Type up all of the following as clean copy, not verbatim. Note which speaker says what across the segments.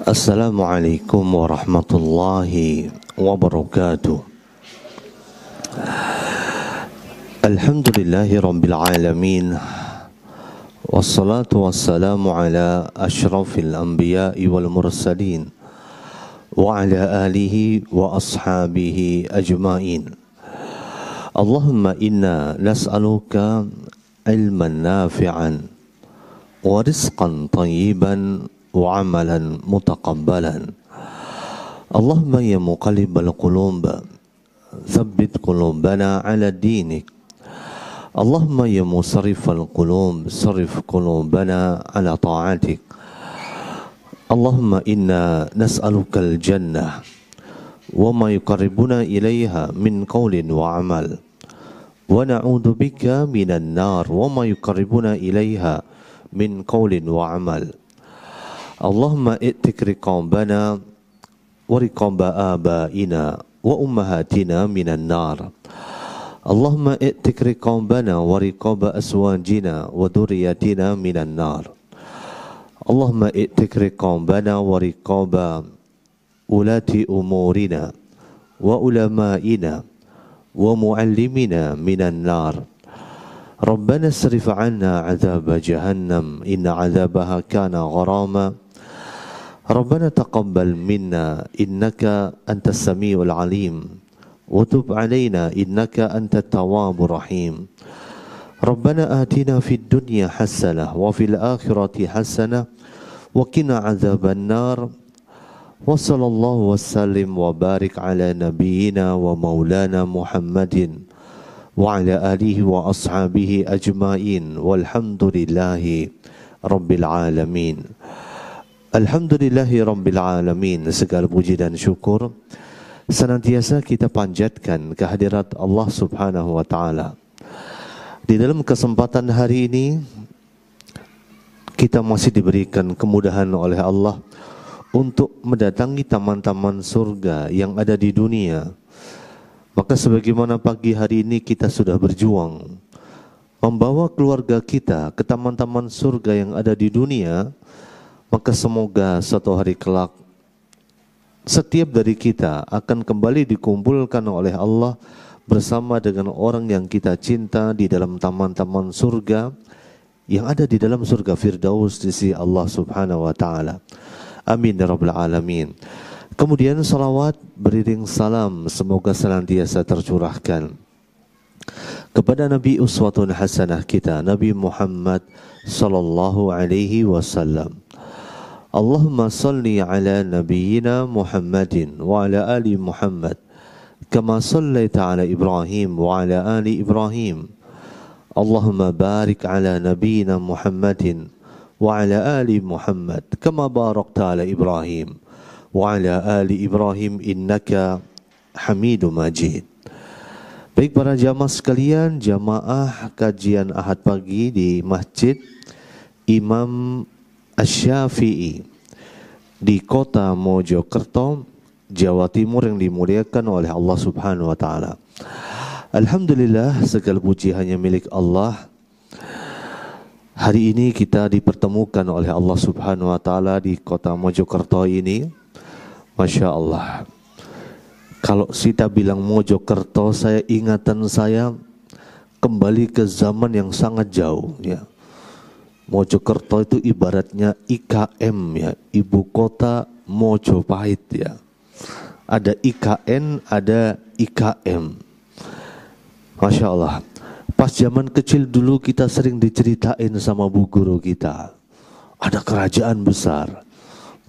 Speaker 1: Assalamualaikum warahmatullahi wabarakatuh. Alhamdulillahi rabbil alamin. Wassalatu wassalamu ala ashrafil anbiya'i wal mursalin wa ala alihi wa ashabihi ajma'in. Allahumma inna nas'aluka ilman nafi'an wa rizqan tayyiban wa amalan mutaqabbalan. Allahumma ya muqallibal qulub tsabbit qulubana ala dinik. Allahumma ya musarrifal qulub sarrif qulubana ala ta'atik. Allahumma inna nas'alukal jannah wa ma yuqarribuna ilaiha min qawlin wa amal, wa na'udzu bika minan nar wa ma yuqarribuna ilaiha min qawlin wa amal. Allahumma i'tik riqabana wa riqaba abaina wa ummahatina minan nar. Allahumma i'tik riqabana wa riqaba aswajina wa dhurriyyatina minan nar. Allahumma i'tik riqabana wa riqaba ulati umurina wa ulama'ina wa muallimina minan nar. Rabbana asrif 'anna 'adzaba jahannam inna 'adzabaha kana gharama. Rabbana taqabbal minna innaka antas samiul alim wa tub 'alaina innaka antat tawwabur rahim. Rabbana atina fid dunya hasanah wa fil akhirati hasanah wa qina 'adzaban nar. Wa sallallahu wasallim wa barik ala nabiyyina wa maulana Muhammadin wa ala alihi wa ashabihi ajma'in walhamdulillahi rabbil alamin. Alhamdulillahi rabbil alamin. Segala puji dan syukur senantiasa kita panjatkan kehadirat Allah subhanahu wa ta'ala. Di dalam kesempatan hari ini kita masih diberikan kemudahan oleh Allah untuk mendatangi taman-taman surga yang ada di dunia. Maka sebagaimana pagi hari ini kita sudah berjuang membawa keluarga kita ke taman-taman surga yang ada di dunia, maka semoga suatu hari kelak setiap dari kita akan kembali dikumpulkan oleh Allah bersama dengan orang yang kita cinta di dalam taman-taman surga yang ada di dalam surga Firdaus di sisi Allah subhanahu wa ta'ala. Amin ya rabbal alamin. Kemudian salawat beriring salam semoga senantiasa tercurahkan kepada Nabi uswatun hasanah kita, Nabi Muhammad sallallahu alaihi wasallam. Allahumma salli ala nabiyyina Muhammadin wa ala ali Muhammad kama sallaita ala Ibrahim wa ala ali Ibrahim. Allahumma barik ala nabiyyina Muhammadin wa ala ali Muhammad kama barakta ala Ibrahim wa ala ali Ibrahim innaka Hamidum Majid. Baik para jamaah sekalian, jamaah kajian Ahad pagi di Masjid Imam Asy-Syafi'i di kota Mojokerto, Jawa Timur yang dimuliakan oleh Allah subhanahu wa ta'ala. Alhamdulillah, segala puji hanya milik Allah. Hari ini kita dipertemukan oleh Allah subhanahu wa ta'ala di kota Mojokerto ini. Masya Allah. Kalau kita bilang Mojokerto, ingatan saya kembali ke zaman yang sangat jauh ya. Mojokerto itu ibaratnya IKM ya, ibu kota Mojopahit ya. Ada IKN, ada IKM. Masya Allah. Pas zaman kecil dulu kita sering diceritain sama bu guru kita. Ada kerajaan besar.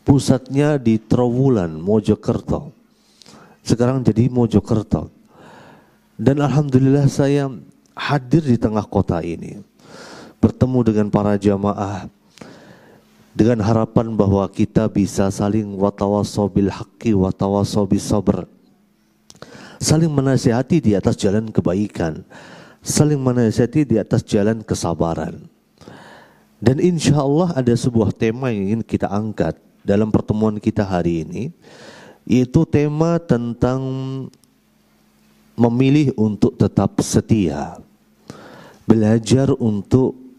Speaker 1: Pusatnya di Trowulan, Mojokerto. Sekarang jadi Mojokerto. Dan alhamdulillah saya hadir di tengah kota ini. Bertemu dengan para jamaah dengan harapan bahwa kita bisa saling watawassaw bil haqqi watawassaw bis sabr, saling menasihati di atas jalan kebaikan, saling menasihati di atas jalan kesabaran. Dan insya Allah ada sebuah tema yang ingin kita angkat dalam pertemuan kita hari ini, yaitu tema tentang memilih untuk tetap setia, belajar untuk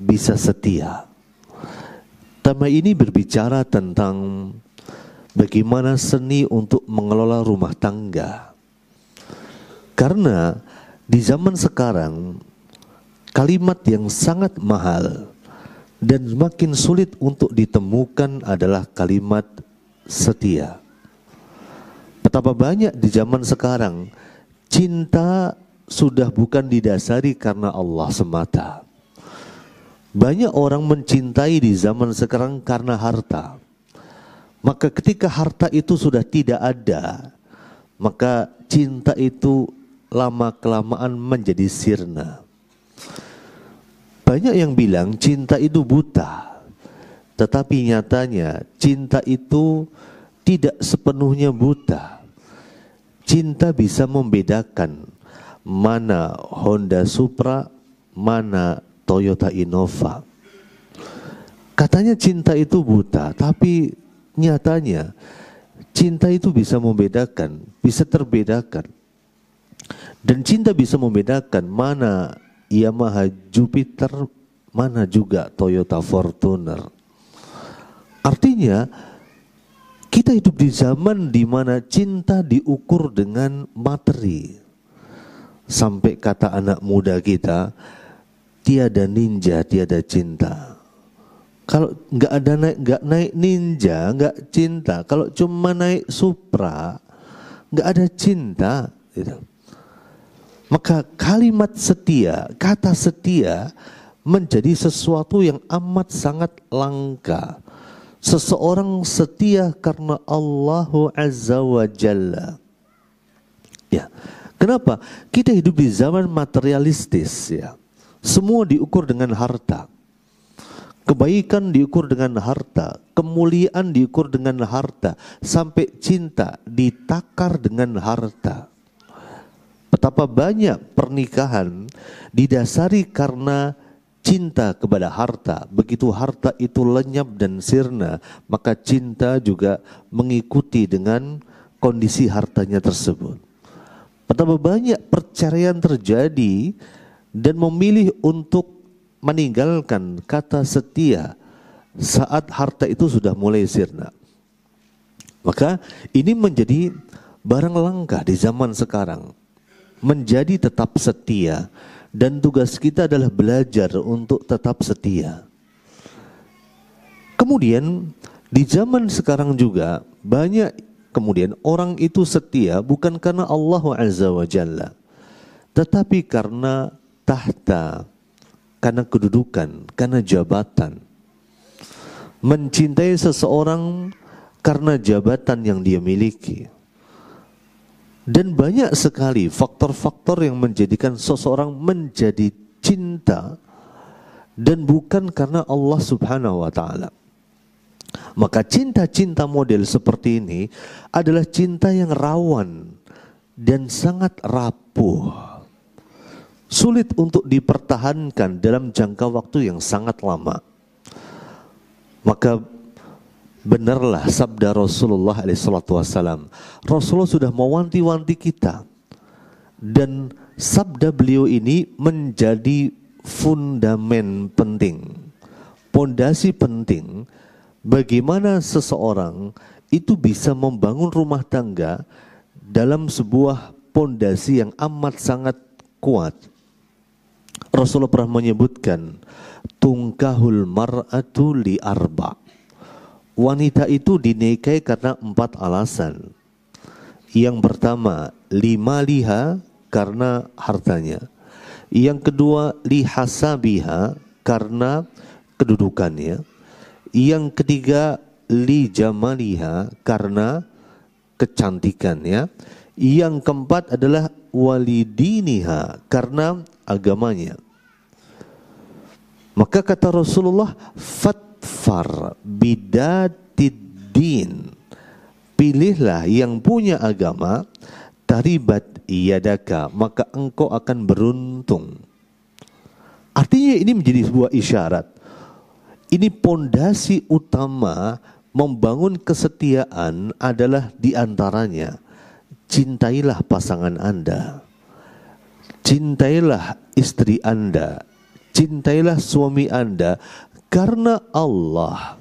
Speaker 1: bisa setia. Tema ini berbicara tentang bagaimana seni untuk mengelola rumah tangga. Karena di zaman sekarang kalimat yang sangat mahal dan makin sulit untuk ditemukan adalah kalimat setia. Betapa banyak di zaman sekarang cinta sudah bukan didasari karena Allah semata. Banyak orang mencintai di zaman sekarang karena harta. Maka ketika harta itu sudah tidak ada, maka cinta itu lama-kelamaan menjadi sirna. Banyak yang bilang cinta itu buta, tetapi nyatanya cinta itu tidak sepenuhnya buta. Cinta bisa membedakan mana Honda Supra, mana Toyota Innova. Katanya cinta itu buta, tapi nyatanya cinta itu bisa membedakan, bisa terbedakan. Dan cinta bisa membedakan mana Yamaha Jupiter, mana juga Toyota Fortuner. Artinya kita hidup di zaman di mana cinta diukur dengan materi. Sampai kata anak muda kita, tiada ninja, tiada cinta. Kalau nggak naik ninja, nggak cinta. Kalau cuma naik Supra, nggak ada cinta. Gitu. Maka kalimat setia, kata setia menjadi sesuatu yang amat sangat langka. Seseorang setia karena Allahu Azza wa Jalla. Ya, kenapa? Kita hidup di zaman materialistis, ya. Semua diukur dengan harta. Kebaikan diukur dengan harta, kemuliaan diukur dengan harta, sampai cinta ditakar dengan harta. Betapa banyak pernikahan didasari karena cinta kepada harta. Begitu harta itu lenyap dan sirna, maka cinta juga mengikuti dengan kondisi hartanya tersebut. Betapa banyak perceraian terjadi dan memilih untuk meninggalkan kata setia saat harta itu sudah mulai sirna. Maka ini menjadi barang langka di zaman sekarang. Menjadi tetap setia, dan tugas kita adalah belajar untuk tetap setia. Kemudian di zaman sekarang juga banyak kemudian orang itu setia bukan karena Allah Azza wa Jalla, tetapi karena tahta, karena kedudukan, karena jabatan. Mencintai seseorang karena jabatan yang dia miliki. Dan banyak sekali faktor-faktor yang menjadikan seseorang menjadi cinta dan bukan karena Allah Subhanahu wa ta'ala. Maka cinta-cinta model seperti ini adalah cinta yang rawan dan sangat rapuh. Sulit untuk dipertahankan dalam jangka waktu yang sangat lama. Maka benarlah sabda Rasulullah SAW. Rasulullah sudah mewanti-wanti kita, dan sabda beliau ini menjadi fundamen penting, pondasi penting bagaimana seseorang itu bisa membangun rumah tangga dalam sebuah pondasi yang amat sangat kuat. Rasulullah pernah menyebutkan, tungkahul mar'atu li arba'. Wanita itu dinikahi karena 4 alasan. Yang pertama, limaliha, karena hartanya. Yang kedua, lihasabiha, karena kedudukannya. Yang ketiga, lijamaliha, karena kecantikannya. Yang keempat adalah walidiniha, karena agamanya. Maka kata Rasulullah, fatfar bidatid-din, pilihlah yang punya agama, taribat yadaka, maka engkau akan beruntung. Artinya ini menjadi sebuah isyarat. Ini pondasi utama membangun kesetiaan adalah diantaranya, cintailah pasangan Anda, cintailah istri Anda, cintailah suami Anda karena Allah.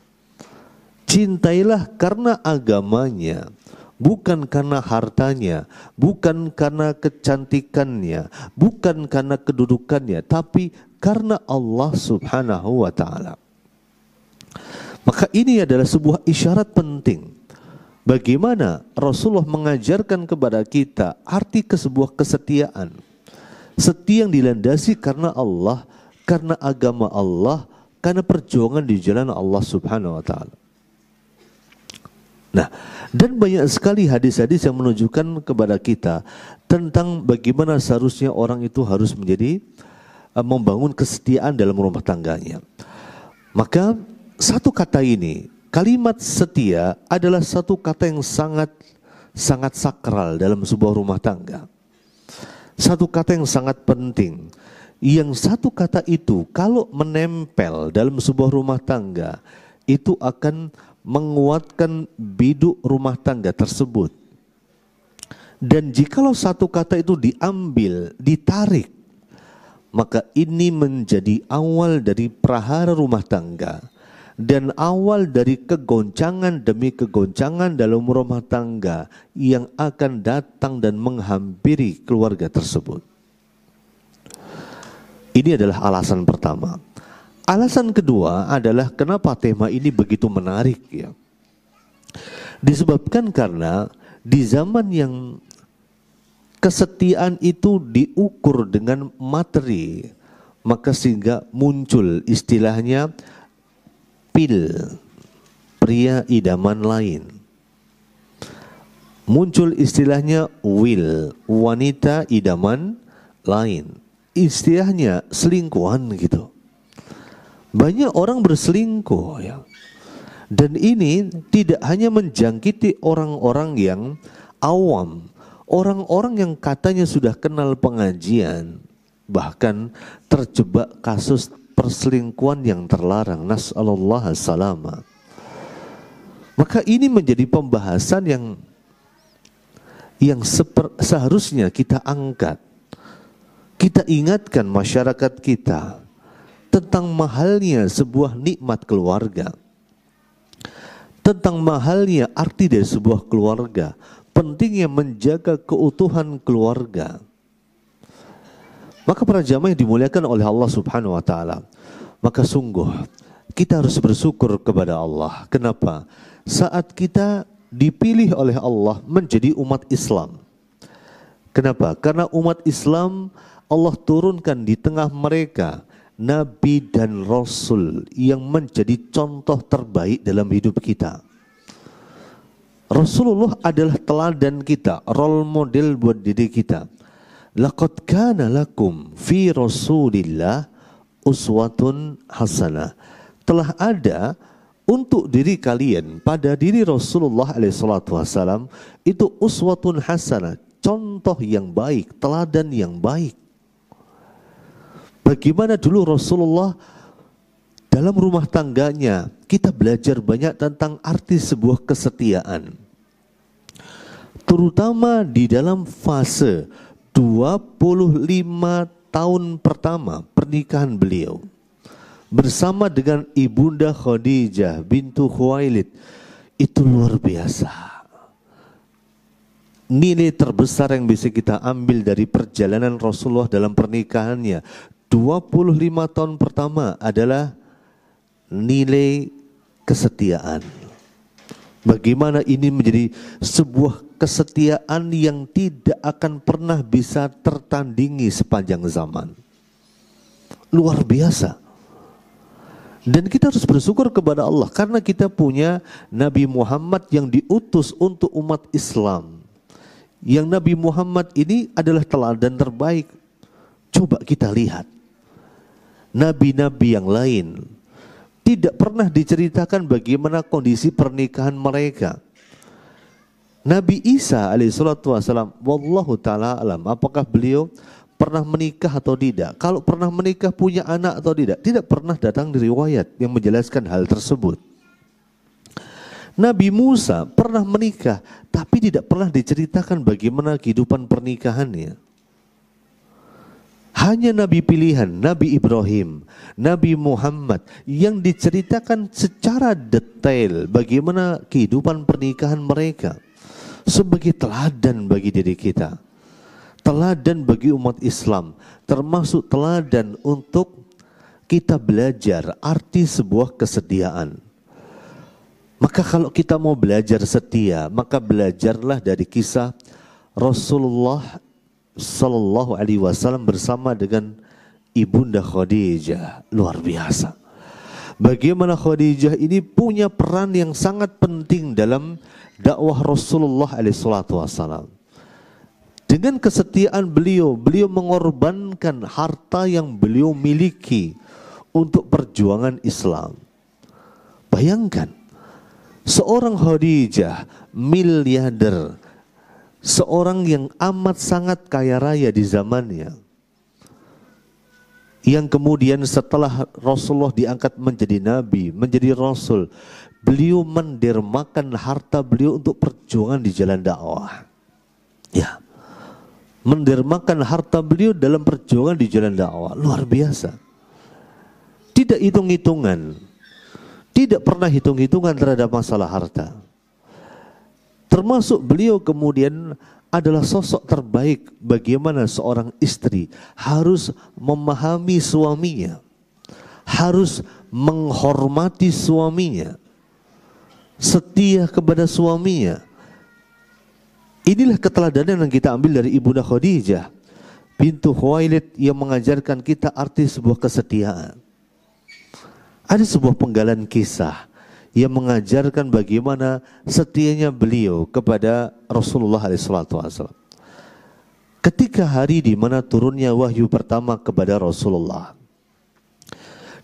Speaker 1: Cintailah karena agamanya, bukan karena hartanya, bukan karena kecantikannya, bukan karena kedudukannya, tapi karena Allah Subhanahu wa ta'ala. Maka ini adalah sebuah isyarat penting. Bagaimana Rasulullah mengajarkan kepada kita arti sebuah kesetiaan. Setia yang dilandasi karena Allah, karena agama Allah, karena perjuangan di jalan Allah Subhanahu wa ta'ala. Nah, dan banyak sekali hadis-hadis yang menunjukkan kepada kita tentang bagaimana seharusnya orang itu harus menjadi membangun kesetiaan dalam rumah tangganya. Maka satu kata ini, kalimat setia adalah satu kata yang sangat sakral dalam sebuah rumah tangga. Satu kata yang sangat penting. Yang satu kata itu kalau menempel dalam sebuah rumah tangga, itu akan menguatkan biduk rumah tangga tersebut. Dan jikalau satu kata itu diambil, ditarik, maka ini menjadi awal dari prahara rumah tangga dan awal dari kegoncangan demi kegoncangan dalam rumah tangga yang akan datang dan menghampiri keluarga tersebut. Ini adalah alasan pertama. Alasan kedua adalah kenapa tema ini begitu menarik ya. Disebabkan karena di zaman yang kesetiaan itu diukur dengan materi, maka sehingga muncul istilahnya pria idaman lain. Muncul istilahnya wanita idaman lain. Istilahnya selingkuhan gitu. Banyak orang berselingkuh ya. Dan ini tidak hanya menjangkiti orang-orang yang awam, orang-orang yang katanya sudah kenal pengajian, bahkan terjebak kasus perselingkuhan yang terlarang. Nas'alullah salama. Maka ini menjadi pembahasan yang seharusnya kita angkat. Kita ingatkan masyarakat kita tentang mahalnya sebuah nikmat keluarga, tentang mahalnya arti dari sebuah keluarga, pentingnya menjaga keutuhan keluarga. Maka para jamaah yang dimuliakan oleh Allah Subhanahu wa ta'ala, maka sungguh kita harus bersyukur kepada Allah. Kenapa? Saat kita dipilih oleh Allah menjadi umat Islam. Kenapa? Karena umat Islam Allah turunkan di tengah mereka Nabi dan Rasul yang menjadi contoh terbaik dalam hidup kita. Rasulullah adalah teladan kita, role model buat diri kita. Laqad kana lakum fi Rasulillah uswatun hasanah. Telah ada untuk diri kalian pada diri Rasulullah SAW itu uswatun hasanah, contoh yang baik, teladan yang baik. Bagaimana dulu Rasulullah dalam rumah tangganya, kita belajar banyak tentang arti sebuah kesetiaan. Terutama di dalam fase 25 tahun pertama pernikahan beliau. Bersama dengan Ibunda Khadijah bintu Khuwailid. Itu luar biasa. Nilai terbesar yang bisa kita ambil dari perjalanan Rasulullah dalam pernikahannya 25 tahun pertama adalah nilai kesetiaan. Bagaimana ini menjadi sebuah kesetiaan yang tidak akan pernah bisa tertandingi sepanjang zaman. Luar biasa. Dan kita harus bersyukur kepada Allah karena kita punya Nabi Muhammad yang diutus untuk umat Islam. Yang Nabi Muhammad ini adalah teladan terbaik. Coba kita lihat. Nabi-nabi yang lain tidak pernah diceritakan bagaimana kondisi pernikahan mereka. Nabi Isa alaihissalatu wassalam, wallahu ta'ala alam, apakah beliau pernah menikah atau tidak? Kalau pernah menikah, punya anak atau tidak? Tidak pernah datang di riwayat yang menjelaskan hal tersebut. Nabi Musa pernah menikah, tapi tidak pernah diceritakan bagaimana kehidupan pernikahannya. Hanya Nabi pilihan, Nabi Ibrahim, Nabi Muhammad yang diceritakan secara detail bagaimana kehidupan pernikahan mereka sebagai teladan bagi diri kita, teladan bagi umat Islam, termasuk teladan untuk kita belajar arti sebuah kesetiaan. Maka kalau kita mau belajar setia, maka belajarlah dari kisah Rasulullah Sallallahu Alaihi Wasallam bersama dengan Ibunda Khadijah. Luar biasa. Bagaimana Khadijah ini punya peran yang sangat penting dalam dakwah Rasulullah Alaihi Wasallam. Dengan kesetiaan beliau mengorbankan harta yang beliau miliki untuk perjuangan Islam. Bayangkan, seorang Khadijah miliarder, seorang yang amat sangat kaya raya di zamannya, yang kemudian setelah Rasulullah diangkat menjadi nabi, menjadi rasul, beliau mendermakan harta beliau untuk perjuangan di jalan dakwah. Ya, mendermakan harta beliau dalam perjuangan di jalan dakwah. Luar biasa. Tidak hitung-hitungan, tidak pernah hitung-hitungan terhadap masalah harta. Termasuk beliau kemudian adalah sosok terbaik bagaimana seorang istri harus memahami suaminya, harus menghormati suaminya, setia kepada suaminya. Inilah keteladanan yang kita ambil dari Ibunda Khadijah bintu Khuwailid yang mengajarkan kita arti sebuah kesetiaan. Ada sebuah penggalan kisah yang mengajarkan bagaimana setianya beliau kepada Rasulullah SAW. Ketika hari di mana turunnya wahyu pertama kepada Rasulullah,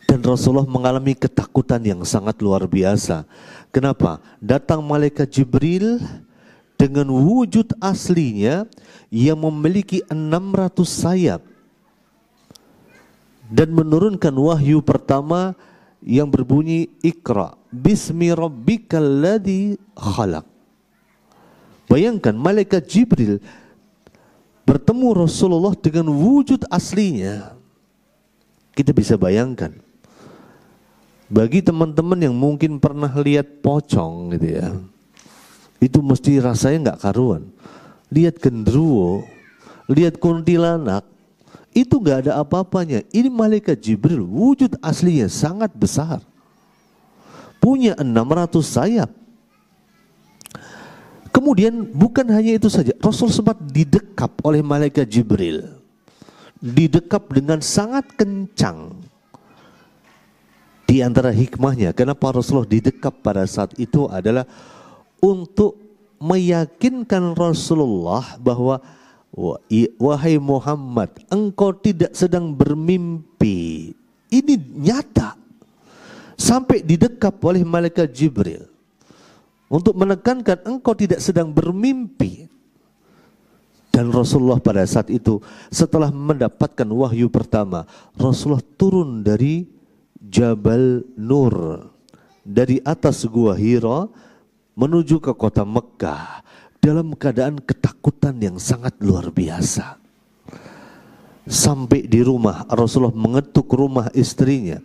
Speaker 1: dan Rasulullah mengalami ketakutan yang sangat luar biasa. Kenapa? Datang malaikat Jibril dengan wujud aslinya yang memiliki 600 sayap dan menurunkan wahyu pertama yang berbunyi Iqra bismi rabbikal ladzi khalaq. Bayangkan malaikat Jibril bertemu Rasulullah dengan wujud aslinya. Kita bisa bayangkan. Bagi teman-teman yang mungkin pernah lihat pocong gitu ya, itu mesti rasanya nggak karuan. Lihat genderuwo, lihat kuntilanak, itu nggak ada apa-apanya. Ini malaikat Jibril, wujud aslinya sangat besar, punya 600 sayap. Kemudian bukan hanya itu saja, Rasul sempat didekap oleh malaikat Jibril, didekap dengan sangat kencang. Di antara hikmahnya kenapa Rasulullah didekap pada saat itu adalah untuk meyakinkan Rasulullah bahwa wahai Muhammad, engkau tidak sedang bermimpi. Ini nyata. Sampai didekap oleh malaikat Jibril untuk menekankan engkau tidak sedang bermimpi. Dan Rasulullah pada saat itu setelah mendapatkan wahyu pertama, Rasulullah turun dari Jabal Nur, dari atas gua Hira menuju ke kota Mekkah dalam keadaan ketakutan yang sangat luar biasa. Sampai di rumah, Rasulullah mengetuk rumah istrinya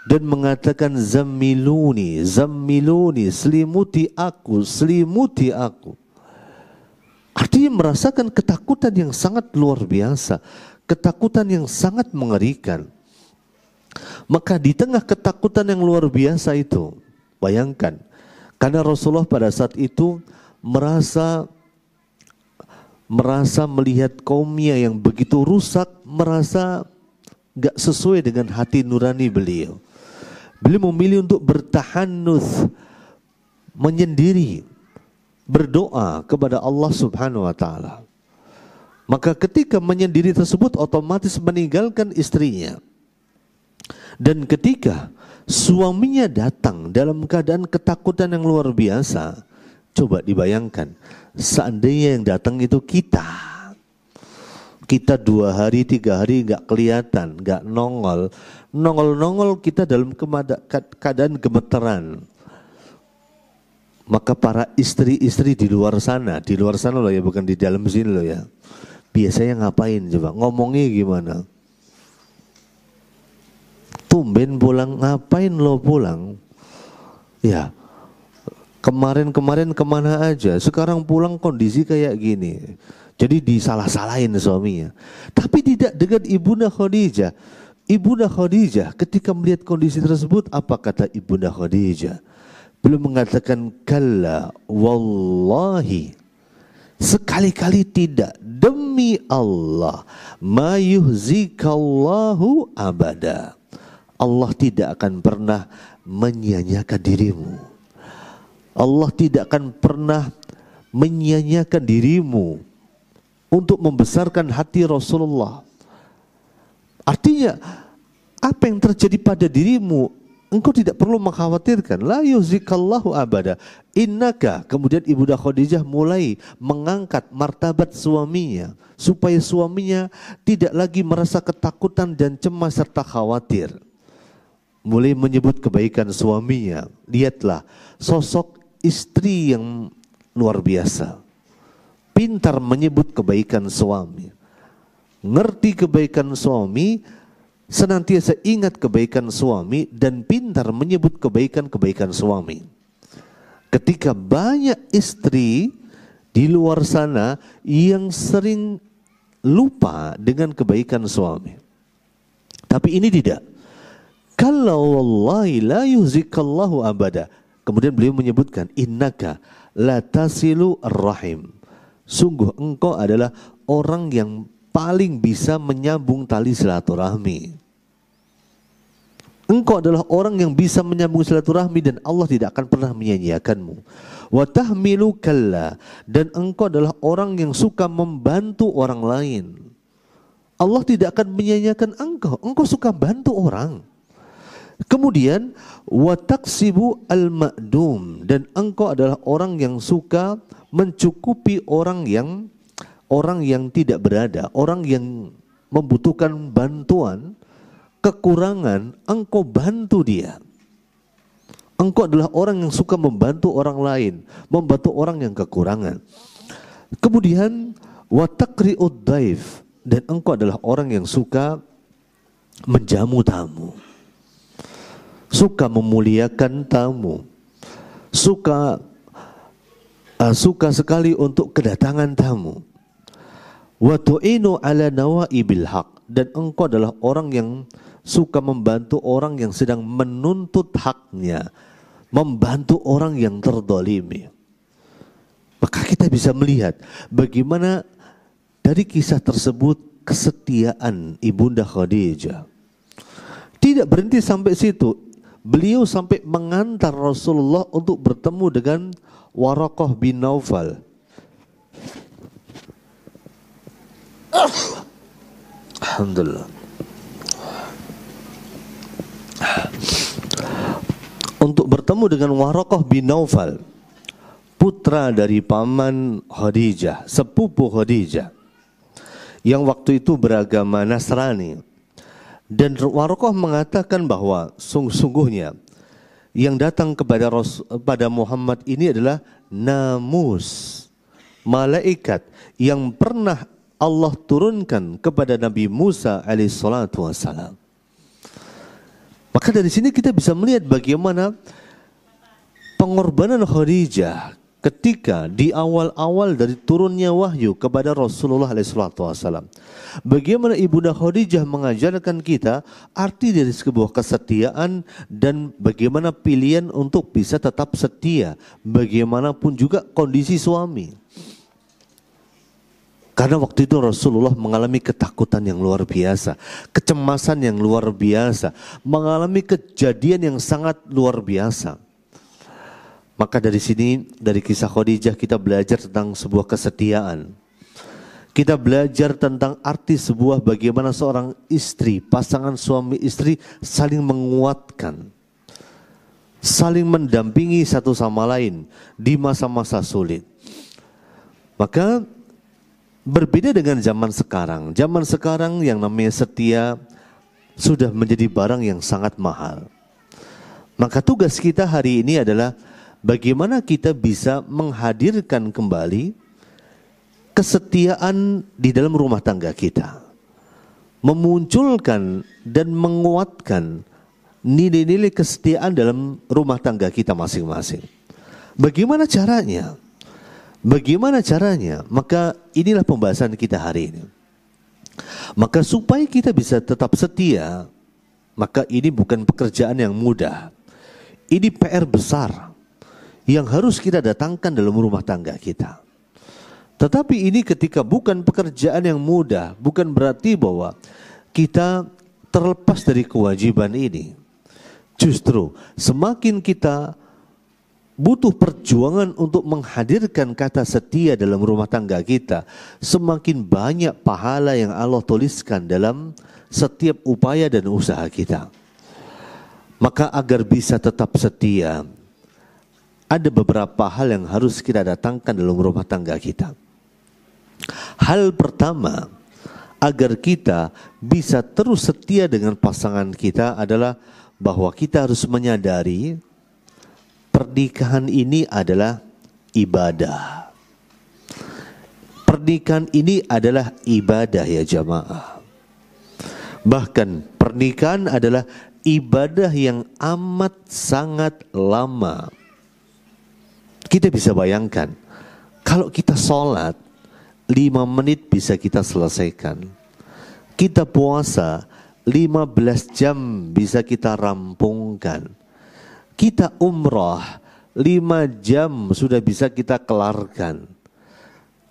Speaker 1: dan mengatakan, zammiluni, zammiluni, selimuti aku, selimuti aku. Artinya merasakan ketakutan yang sangat luar biasa, ketakutan yang sangat mengerikan. Maka di tengah ketakutan yang luar biasa itu, bayangkan, karena Rasulullah pada saat itu merasa melihat kaumnya yang begitu rusak, merasa gak sesuai dengan hati nurani beliau. Beliau memilih untuk bertahannuts, menyendiri, berdoa kepada Allah Subhanahu wa taala. Maka ketika menyendiri tersebut otomatis meninggalkan istrinya. Dan ketika suaminya datang dalam keadaan ketakutan yang luar biasa, coba dibayangkan, seandainya yang datang itu kita 2 hari 3 hari gak kelihatan, gak nongol kita dalam keadaan gemeteran. Maka para istri-istri di luar sana loh ya, bukan di dalam sini loh ya, biasanya ngapain coba, ngomongnya gimana? tumben pulang, ngapain lo pulang? Ya, kemarin-kemarin kemana aja, sekarang pulang kondisi kayak gini. Jadi disalah-salahin suaminya. Tapi tidak dengan Ibunda Khadijah. Ibunda Khadijah ketika melihat kondisi tersebut, apa kata Ibunda Khadijah? Beliau mengatakan, kalla wallahi, sekali-kali tidak, demi Allah, ma yuhzikallahu abada, Allah tidak akan pernah menyia-nyiakan dirimu. Allah tidak akan pernah menyia-nyiakan dirimu untuk membesarkan hati Rasulullah. Artinya apa yang terjadi pada dirimu, engkau tidak perlu mengkhawatirkan. La yuzikallahu abada. Innaka, kemudian Ibunda Khadijah mulai mengangkat martabat suaminya supaya suaminya tidak lagi merasa ketakutan dan cemas serta khawatir. Mulai menyebut kebaikan suaminya. Lihatlah sosok istri yang luar biasa, pintar menyebut kebaikan suami, ngerti kebaikan suami, senantiasa ingat kebaikan suami, dan pintar menyebut kebaikan-kebaikan suami. Ketika banyak istri di luar sana yang sering lupa dengan kebaikan suami, tapi ini tidak. Kalau wallahi la yuzikallahu abada. Kemudian beliau menyebutkan, innaka la tasilu ar-rahim. Sungguh engkau adalah orang yang paling bisa menyambung tali silaturahmi. Engkau adalah orang yang bisa menyambung silaturahmi dan Allah tidak akan pernah menyia-nyiakanmu. Wa tahmilu kalla, dan engkau adalah orang yang suka membantu orang lain. Allah tidak akan menyia-nyiakan engkau. Engkau suka bantu orang. Kemudian wa taksibu al-ma'dum, dan engkau adalah orang yang suka mencukupi orang yang tidak berada, orang yang membutuhkan bantuan, kekurangan, engkau bantu dia. Engkau adalah orang yang suka membantu orang lain, membantu orang yang kekurangan. Kemudian wa taqri'ud daif, dan engkau adalah orang yang suka menjamu tamu, suka memuliakan tamu, suka sekali untuk kedatangan tamu. Wa tu'inu ala nawaibil haq, dan engkau adalah orang yang suka membantu orang yang sedang menuntut haknya, membantu orang yang terdolimi. Maka kita bisa melihat bagaimana dari kisah tersebut kesetiaan Ibunda Khadijah. Tidak berhenti sampai situ. Beliau sampai mengantar Rasulullah untuk bertemu dengan Waraqah bin Naufal. Alhamdulillah. Untuk bertemu dengan Waraqah bin Naufal, putra dari paman Khadijah, sepupu Khadijah, yang waktu itu beragama Nasrani. Dan Waraqah mengatakan bahwa sungguhnya yang datang kepada Muhammad ini adalah namus, malaikat yang pernah Allah turunkan kepada Nabi Musa alaihissalatu wassalam. Maka dari sini kita bisa melihat bagaimana pengorbanan Khadijah ketika di awal-awal dari turunnya wahyu kepada Rasulullah SAW. Bagaimana Ibunda Khadijah mengajarkan kita arti dari sebuah kesetiaan dan bagaimana pilihan untuk bisa tetap setia bagaimanapun juga kondisi suami. Karena waktu itu Rasulullah mengalami ketakutan yang luar biasa, kecemasan yang luar biasa, mengalami kejadian yang sangat luar biasa. Maka dari sini, dari kisah Khadijah kita belajar tentang sebuah kesetiaan. Kita belajar tentang arti sebuah bagaimana seorang istri, pasangan suami istri saling menguatkan, saling mendampingi satu sama lain di masa-masa sulit. Maka berbeda dengan zaman sekarang. Zaman sekarang yang namanya setia sudah menjadi barang yang sangat mahal. Maka tugas kita hari ini adalah bagaimana kita bisa menghadirkan kembali kesetiaan di dalam rumah tangga kita, memunculkan dan menguatkan nilai-nilai kesetiaan dalam rumah tangga kita masing-masing. Bagaimana caranya? Bagaimana caranya? Maka inilah pembahasan kita hari ini. Maka supaya kita bisa tetap setia, maka ini bukan pekerjaan yang mudah. Ini PR besar yang harus kita datangkan dalam rumah tangga kita. Tetapi ini ketika bukan pekerjaan yang mudah, bukan berarti bahwa kita terlepas dari kewajiban ini. Justru semakin kita butuh perjuangan untuk menghadirkan kata setia dalam rumah tangga kita, semakin banyak pahala yang Allah tuliskan dalam setiap upaya dan usaha kita. Maka agar bisa tetap setia, ada beberapa hal yang harus kita datangkan dalam rumah tangga kita. Hal pertama, agar kita bisa terus setia dengan pasangan kita adalah bahwa kita harus menyadari pernikahan ini adalah ibadah. Pernikahan ini adalah ibadah ya jamaah. Bahkan pernikahan adalah ibadah yang amat sangat lama. Kita bisa bayangkan, kalau kita sholat 5 menit bisa kita selesaikan. Kita puasa 15 jam bisa kita rampungkan. Kita umrah 5 jam sudah bisa kita kelarkan.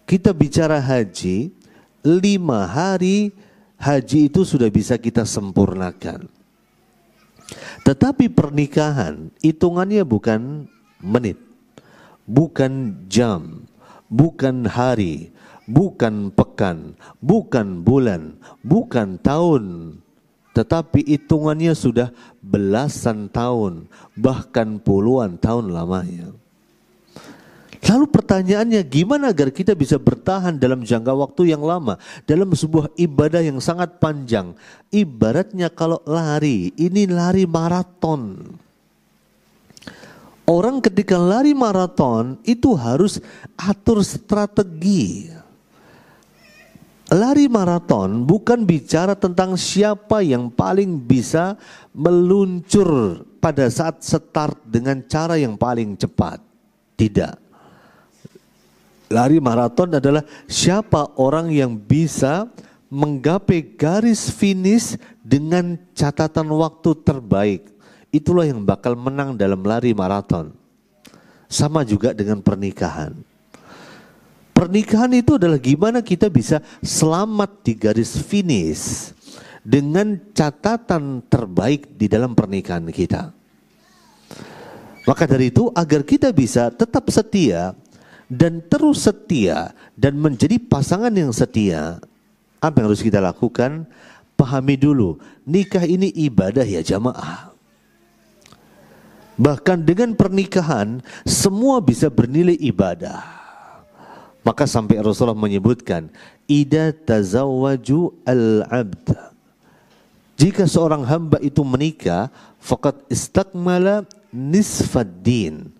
Speaker 1: Kita bicara haji 5 hari haji itu sudah bisa kita sempurnakan. Tetapi pernikahan hitungannya bukan menit, bukan jam, bukan hari, bukan pekan, bukan bulan, bukan tahun, tetapi hitungannya sudah belasan tahun, bahkan puluhan tahun lamanya. Lalu pertanyaannya, gimana agar kita bisa bertahan dalam jangka waktu yang lama, dalam sebuah ibadah yang sangat panjang? Ibaratnya kalau lari, ini lari maraton. Orang ketika lari maraton itu harus atur strategi. Lari maraton bukan bicara tentang siapa yang paling bisa meluncur pada saat start dengan cara yang paling cepat. Tidak. Lari maraton adalah siapa orang yang bisa menggapai garis finish dengan catatan waktu terbaik. Itulah yang bakal menang dalam lari maraton. Sama juga dengan pernikahan. Pernikahan itu adalah gimana kita bisa selamat di garis finish dengan catatan terbaik di dalam pernikahan kita. Maka dari itu agar kita bisa tetap setia dan terus setia dan menjadi pasangan yang setia, apa yang harus kita lakukan? Pahami dulu, nikah ini ibadah ya jamaah. Bahkan dengan pernikahan semua bisa bernilai ibadah. Maka sampai Rasulullah menyebutkan, idza tazawwaju al-'abd, jika seorang hamba itu menikah, faqad istakmala nisfaddin,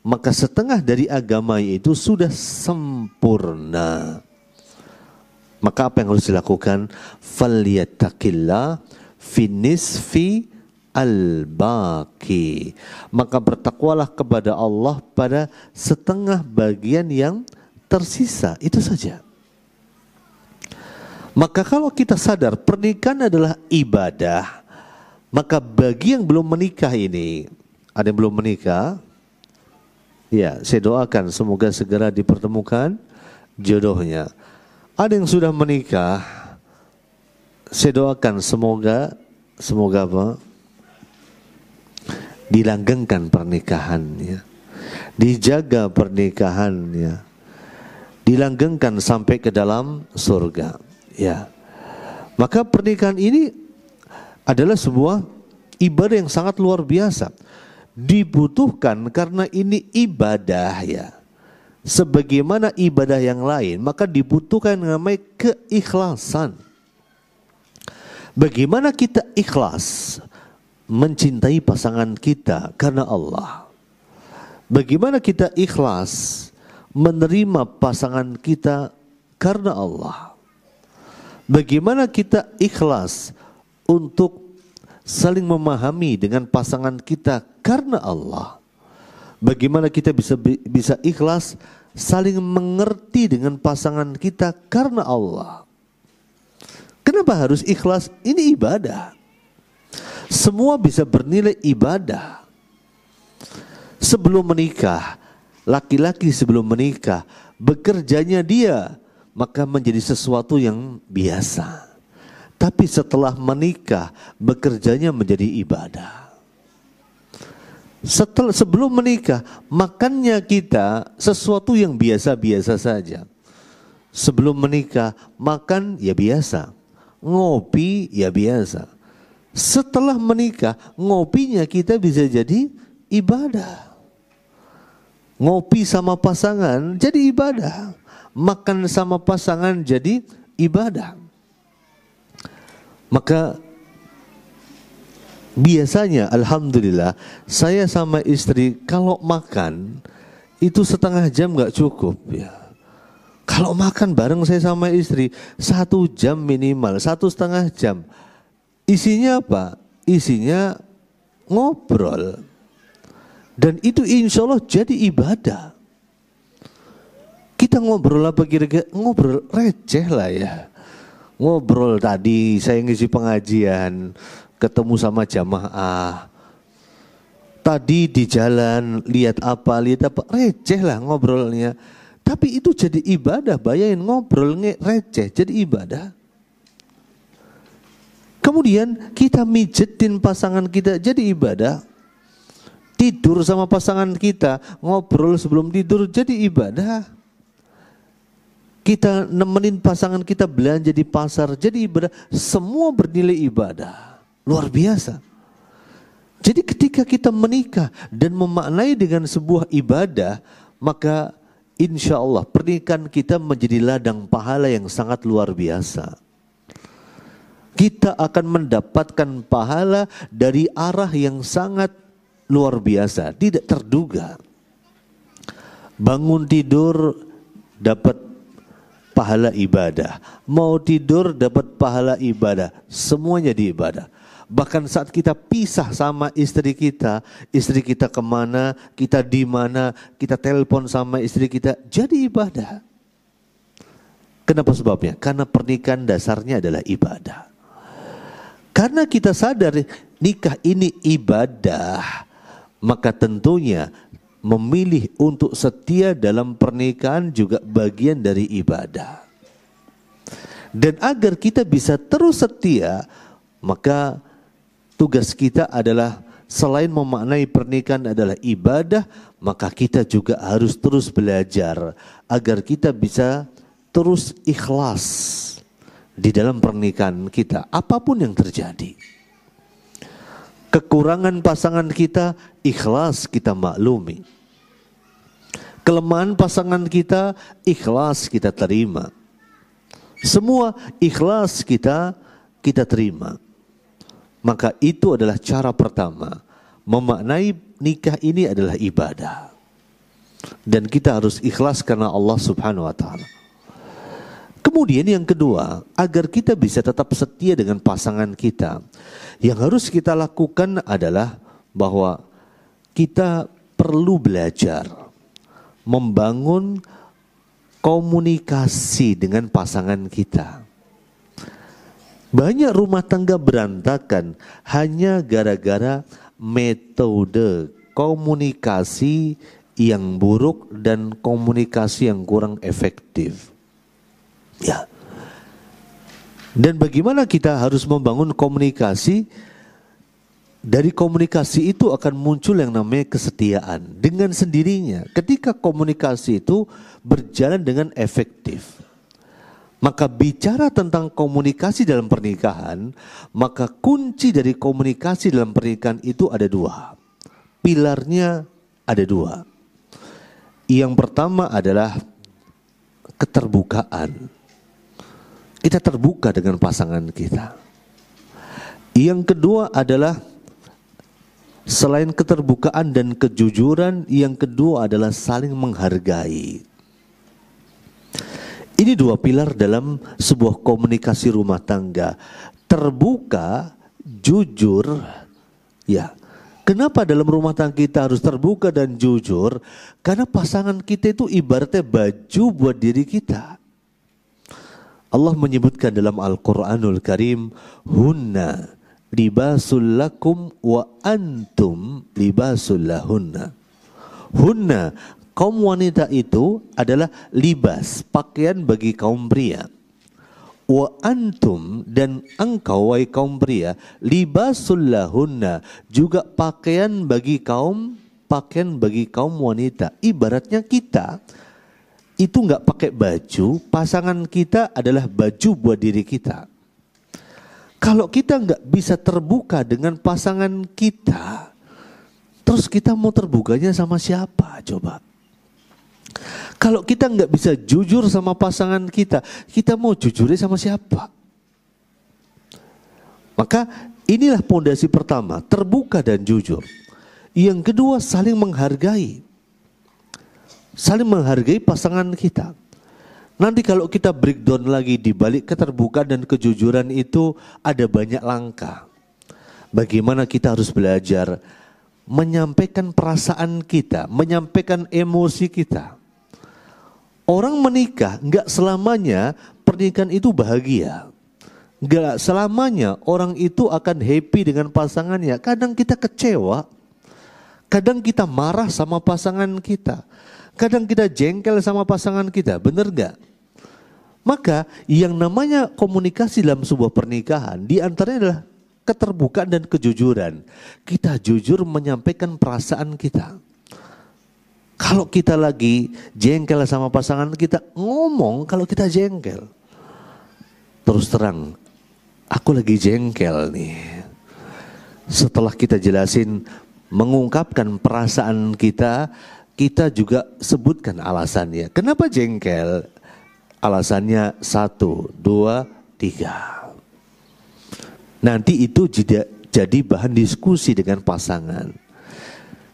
Speaker 1: maka setengah dari agama itu sudah sempurna. Maka apa yang harus dilakukan? Falyattaqillah fi nisfi al-baqi, maka bertakwalah kepada Allah pada setengah bagian yang tersisa, itu saja. Maka kalau kita sadar pernikahan adalah ibadah, maka bagi yang belum menikah ini, ada yang belum menikah, ya saya doakan semoga segera dipertemukan jodohnya. Ada yang sudah menikah, saya doakan semoga apa? Dilanggengkan pernikahannya, dijaga pernikahannya, dilanggengkan sampai ke dalam surga. Ya, maka pernikahan ini adalah sebuah ibadah yang sangat luar biasa, dibutuhkan karena ini ibadah ya. Sebagaimana ibadah yang lain, maka dibutuhkan namanya keikhlasan. Bagaimana kita ikhlas mencintai pasangan kita karena Allah? Bagaimana kita ikhlas menerima pasangan kita karena Allah? Bagaimana kita ikhlas untuk saling memahami dengan pasangan kita karena Allah. Bagaimana kita bisa ikhlas saling mengerti dengan pasangan kita karena Allah. Kenapa harus ikhlas? Ini ibadah. Semua bisa bernilai ibadah. Sebelum menikah, laki-laki sebelum menikah, bekerjanya dia maka menjadi sesuatu yang biasa. Tapi setelah menikah, bekerjanya menjadi ibadah. Sebelum menikah, makannya kita sesuatu yang biasa-biasa saja. Sebelum menikah, makan ya biasa, ngopi ya biasa. Setelah menikah, ngopinya kita bisa jadi ibadah. Ngopi sama pasangan jadi ibadah. Makan sama pasangan jadi ibadah. Maka biasanya alhamdulillah saya sama istri kalau makan itu setengah jam gak cukup ya. Kalau makan bareng saya sama istri 1 jam minimal, 1,5 jam. Isinya apa? Isinya ngobrol. Dan itu insya Allah jadi ibadah. Kita ngobrol apa kira-kira? Ngobrol receh lah ya. Ngobrol tadi saya ngisi pengajian, ketemu sama jamaah. Tadi di jalan lihat apa, receh lah ngobrolnya. Tapi itu jadi ibadah, bayangin ngobrol receh jadi ibadah. Kemudian kita mijetin pasangan kita jadi ibadah. Tidur sama pasangan kita, ngobrol sebelum tidur jadi ibadah. Kita nemenin pasangan kita belanja di pasar jadi ibadah. Semua bernilai ibadah. Luar biasa. Jadi ketika kita menikah dan memaknai dengan sebuah ibadah, maka insya Allah pernikahan kita menjadi ladang pahala yang sangat luar biasa. Kita akan mendapatkan pahala dari arah yang sangat luar biasa, tidak terduga. Bangun tidur dapat pahala ibadah, mau tidur dapat pahala ibadah, semuanya di ibadah. Bahkan saat kita pisah sama istri kita kemana, kita di mana, kita telepon sama istri kita, jadi ibadah. Kenapa sebabnya? Karena pernikahan dasarnya adalah ibadah. Karena kita sadar nikah ini ibadah, maka tentunya memilih untuk setia dalam pernikahan juga bagian dari ibadah. Dan agar kita bisa terus setia, maka tugas kita adalah selain memaknai pernikahan adalah ibadah, maka kita juga harus terus belajar agar kita bisa terus ikhlas di dalam pernikahan kita, apapun yang terjadi. Kekurangan pasangan kita, ikhlas kita maklumi. Kelemahan pasangan kita, ikhlas kita terima. Semua ikhlas kita terima. Maka itu adalah cara pertama. Memaknai nikah ini adalah ibadah. Dan kita harus ikhlas karena Allah Subhanahu wa ta'ala. Kemudian yang kedua, agar kita bisa tetap setia dengan pasangan kita, yang harus kita lakukan adalah bahwa kita perlu belajar membangun komunikasi dengan pasangan kita. Banyak rumah tangga berantakan hanya gara-gara metode komunikasi yang buruk dan komunikasi yang kurang efektif. Ya. Dan bagaimana kita harus membangun komunikasi? Dari komunikasi itu akan muncul yang namanya kesetiaan dengan sendirinya. Ketika komunikasi itu berjalan dengan efektif, maka bicara tentang komunikasi dalam pernikahan, maka kunci dari komunikasi dalam pernikahan itu ada 2. Pilarnya ada 2. Yang pertama adalah keterbukaan. Kita terbuka dengan pasangan kita. Yang kedua adalah selain keterbukaan dan kejujuran, yang kedua adalah saling menghargai. Ini 2 pilar dalam sebuah komunikasi rumah tangga. Terbuka jujur, ya. Kenapa dalam rumah tangga kita harus terbuka dan jujur? Karena pasangan kita itu ibaratnya baju buat diri kita. Allah menyebutkan dalam Al-Quranul Karim, hunna libasul lakum wa antum libasul lahunna. Hunna, kaum wanita itu adalah libas, pakaian bagi kaum pria. Wa antum, dan engkau wahai kaum pria, libasul lahunna, juga pakaian bagi kaum wanita. Ibaratnya kita itu nggak pakai baju, pasangan kita adalah baju buat diri kita. Kalau kita nggak bisa terbuka dengan pasangan kita, terus kita mau terbukanya sama siapa coba? Kalau kita nggak bisa jujur sama pasangan kita mau jujurnya sama siapa? Maka inilah pondasi pertama, terbuka dan jujur. Yang kedua, saling menghargai. Saling menghargai pasangan kita. Nanti kalau kita breakdown lagi di balik keterbukaan dan kejujuran itu ada banyak langkah. Bagaimana kita harus belajar menyampaikan perasaan kita, menyampaikan emosi kita. Orang menikah nggak selamanya pernikahan itu bahagia. Nggak selamanya orang itu akan happy dengan pasangannya. Kadang kita kecewa, kadang kita marah sama pasangan kita, kadang kita jengkel sama pasangan kita, bener nggak? Maka yang namanya komunikasi dalam sebuah pernikahan diantaranya adalah keterbukaan dan kejujuran. Kita jujur menyampaikan perasaan kita. Kalau kita lagi jengkel sama pasangan kita, ngomong kalau kita jengkel. Terus terang, aku lagi jengkel nih. Setelah kita jelasin, mengungkapkan perasaan kita, kita juga sebutkan alasannya. Kenapa jengkel? Alasannya 1, 2, 3. Nanti itu jadi bahan diskusi dengan pasangan.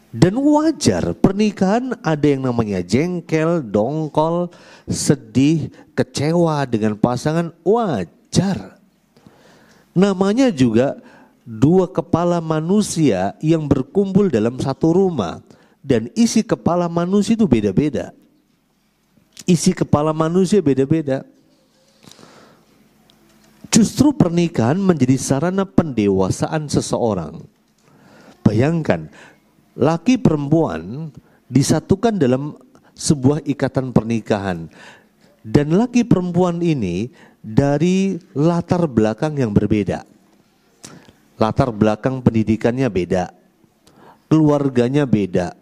Speaker 1: Dan wajar, pernikahan ada yang namanya jengkel, dongkol, sedih, kecewa dengan pasangan, wajar. Namanya juga dua kepala manusia yang berkumpul dalam satu rumah. Dan isi kepala manusia itu beda-beda. Isi kepala manusia beda-beda. Justru pernikahan menjadi sarana pendewasaan seseorang. Bayangkan, laki perempuan disatukan dalam sebuah ikatan pernikahan. Dan laki perempuan ini dari latar belakang yang berbeda. Latar belakang pendidikannya beda. Keluarganya beda.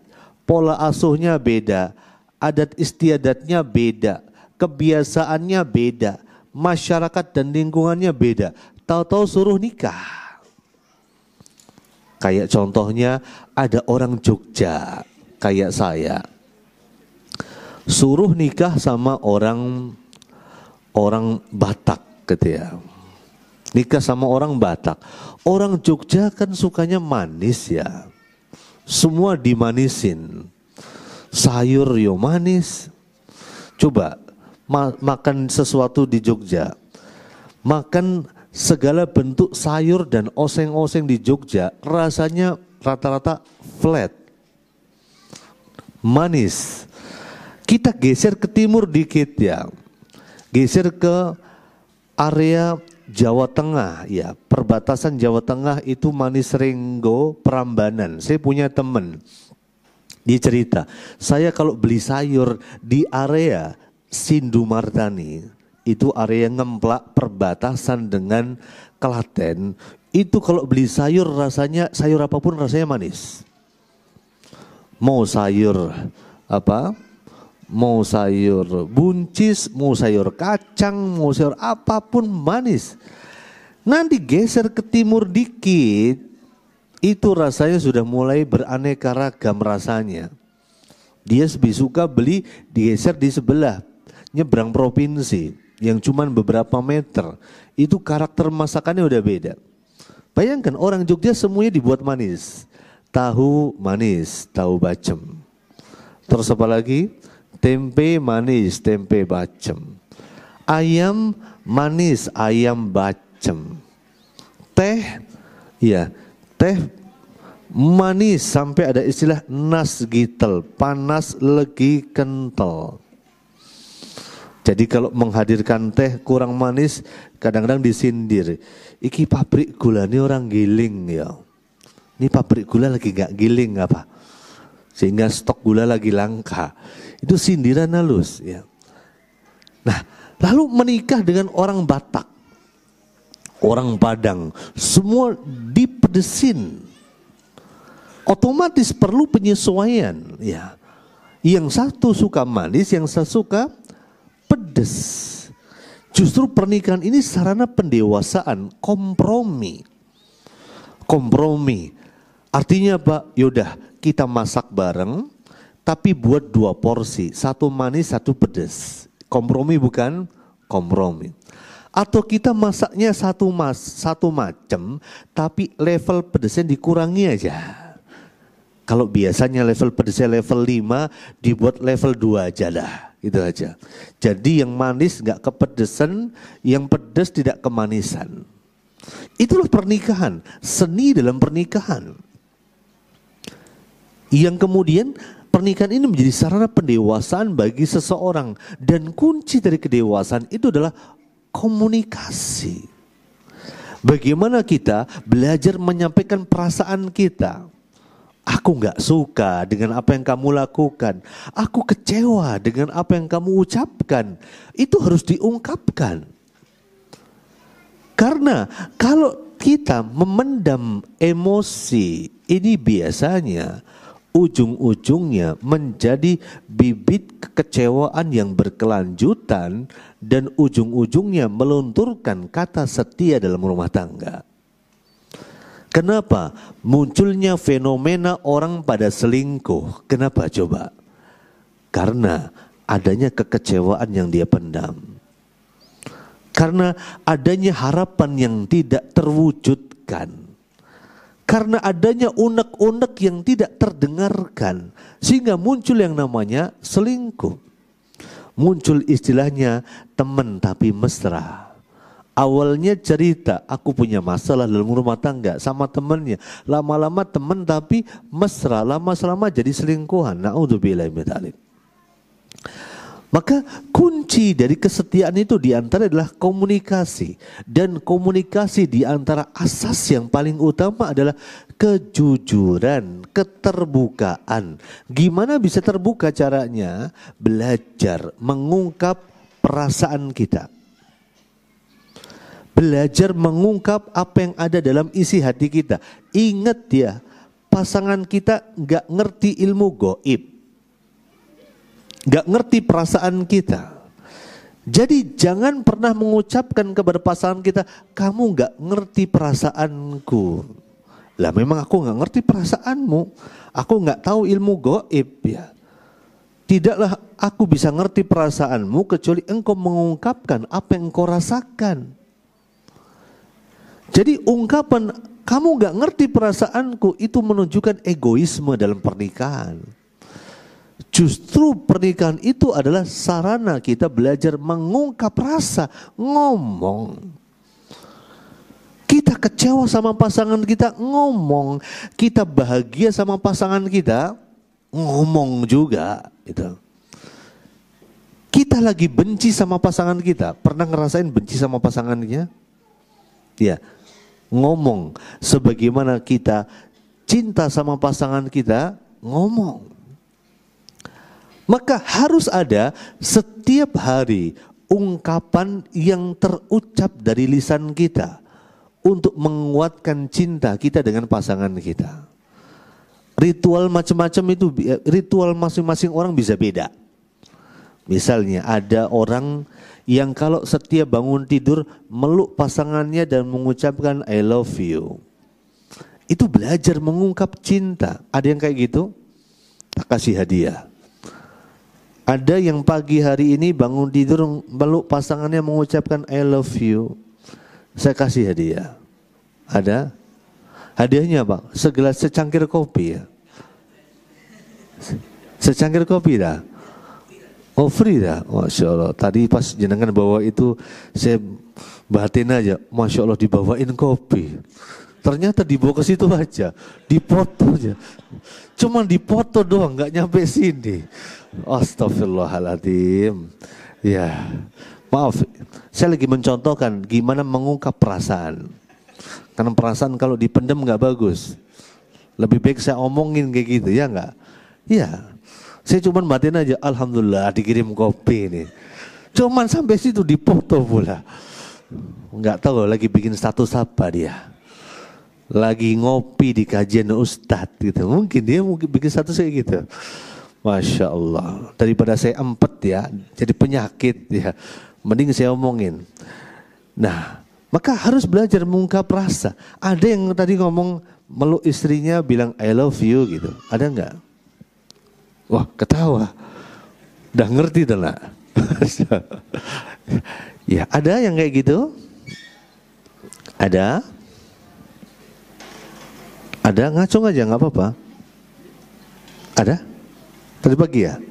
Speaker 1: Pola asuhnya beda. Adat istiadatnya beda. Kebiasaannya beda. Masyarakat dan lingkungannya beda. Tahu-tahu suruh nikah. Kayak contohnya ada orang Jogja kayak saya, suruh nikah sama orang Batak gitu ya. Nikah sama orang Batak. Orang Jogja kan sukanya manis ya. Semua dimanisin. Sayur yo manis. Coba makan sesuatu di Jogja. Makan segala bentuk sayur dan oseng-oseng di Jogja rasanya rata-rata flat, manis. Kita geser ke timur dikit ya, geser ke area Jawa Tengah ya, perbatasan Jawa Tengah itu Manis Renggo, Prambanan. Saya punya teman, dia cerita, saya kalau beli sayur di area Sindumardani, itu area Ngemplak perbatasan dengan Klaten, itu kalau beli sayur rasanya, sayur apapun rasanya manis. Mau sayur apa? Mau sayur buncis, mau sayur kacang, mau sayur apapun manis. Nanti geser ke timur dikit, itu rasanya sudah mulai beraneka ragam rasanya. Dia lebih suka beli digeser di sebelah, nyebrang provinsi. Yang cuman beberapa meter, itu karakter masakannya udah beda. Bayangkan orang Jogja semuanya dibuat manis. Tahu manis, tahu bacem. Terus apa lagi? Tempe manis, tempe bacem. Ayam manis, ayam bacem. Teh Ya, teh manis sampai ada istilah nas gitel, panas legi kental. Jadi kalau menghadirkan teh kurang manis, kadang-kadang disindir. Iki pabrik gula ini orang giling ya. Ini pabrik gula lagi gak giling apa? Sehingga stok gula lagi langka. Itu sindiran halus ya. Nah, lalu menikah dengan orang Batak, orang Padang, semua dipedesin. Otomatis perlu penyesuaian ya. Yang satu suka manis, yang satu suka pedes. Justru pernikahan ini sarana pendewasaan, kompromi. Kompromi. Artinya apa? Yaudah, kita masak bareng, tapi buat 2 porsi, 1 manis, 1 pedes. Kompromi bukan? Kompromi. Atau kita masaknya satu macam, tapi level pedesnya dikurangi aja. Kalau biasanya level pedesnya level 5, dibuat level 2 aja lah. Itu aja. Jadi yang manis gak kepedesan, yang pedes tidak kemanisan. Itulah pernikahan, seni dalam pernikahan. Yang kemudian pernikahan ini menjadi sarana pendewasaan bagi seseorang. Dan kunci dari kedewasaan itu adalah komunikasi. Bagaimana kita belajar menyampaikan perasaan kita. Aku gak suka dengan apa yang kamu lakukan. Aku kecewa dengan apa yang kamu ucapkan. Itu harus diungkapkan. Karena kalau kita memendam emosi, ini biasanya ujung-ujungnya menjadi bibit kekecewaan yang berkelanjutan dan ujung-ujungnya melunturkan kata setia dalam rumah tangga. Kenapa? Munculnya fenomena orang pada selingkuh. Kenapa coba? Karena adanya kekecewaan yang dia pendam. Karena adanya harapan yang tidak terwujudkan. Karena adanya unek-unek yang tidak terdengarkan. Sehingga muncul yang namanya selingkuh. Muncul istilahnya teman tapi mesra. Awalnya cerita, aku punya masalah dalam rumah tangga sama temannya. Lama-lama teman tapi mesra, lama-lama jadi selingkuhan. Na'udzubillah min dzalik. Maka kunci dari kesetiaan itu diantara adalah komunikasi. Dan komunikasi diantara asas yang paling utama adalah kejujuran, keterbukaan. Gimana bisa terbuka caranya? Belajar mengungkap perasaan kita. Belajar mengungkap apa yang ada dalam isi hati kita. Ingat ya, pasangan kita gak ngerti ilmu gaib, gak ngerti perasaan kita. Jadi jangan pernah mengucapkan kepada pasangan kita, kamu gak ngerti perasaanku. Lah memang aku gak ngerti perasaanmu, aku gak tahu ilmu gaib ya. Tidaklah aku bisa ngerti perasaanmu kecuali engkau mengungkapkan apa yang engkau rasakan. Jadi ungkapan kamu gak ngerti perasaanku itu menunjukkan egoisme dalam pernikahan. Justru pernikahan itu adalah sarana kita belajar mengungkap rasa, ngomong. Kita kecewa sama pasangan kita, ngomong. Kita bahagia sama pasangan kita, ngomong juga. Gitu. Kita lagi benci sama pasangan kita, pernah ngerasain benci sama pasangannya? Ya, ngomong. Sebagaimana kita cinta sama pasangan kita, ngomong. Maka harus ada setiap hari ungkapan yang terucap dari lisan kita untuk menguatkan cinta kita dengan pasangan kita. Ritual macam-macam itu, ritual masing-masing orang bisa beda. Misalnya ada orang yang kalau setiap bangun tidur meluk pasangannya dan mengucapkan I love you. Itu belajar mengungkap cinta. Ada yang kayak gitu? Tak kasih hadiah. Ada yang pagi hari ini bangun tidur meluk pasangannya mengucapkan I love you. Saya kasih hadiah. Ada? Hadiahnya apa? Secangkir kopi ya. Secangkir kopi dah. Oh free dah. Masya Allah. Tadi pas jenengan bawa itu saya batin aja. Masya Allah dibawain kopi. Ternyata dibawa ke situ aja, dipoto aja. Cuman dipoto doang, nggak nyampe sini. Astagfirullahaladzim. Ya, maaf. Saya lagi mencontohkan gimana mengungkap perasaan. Karena perasaan kalau dipendam nggak bagus. Lebih baik saya omongin kayak gitu, ya nggak? Iya. Saya cuman matiin aja, alhamdulillah dikirim kopi nih. Cuman sampai situ dipoto pula. Nggak tahu lagi bikin status apa dia. Lagi ngopi di kajian ustadz gitu. Mungkin dia bikin status kayak gitu. Masya Allah. Daripada saya empet ya, jadi penyakit ya. Mending saya omongin. Nah, maka harus belajar mengungkap rasa. Ada yang tadi ngomong meluk istrinya bilang I love you gitu. Ada nggak? Wah, ketawa. Udah ngerti dah nak. Ya, ada yang kayak gitu? Ada? Ada, ngacung aja nggak apa-apa. Ada? Tadi pagi ya?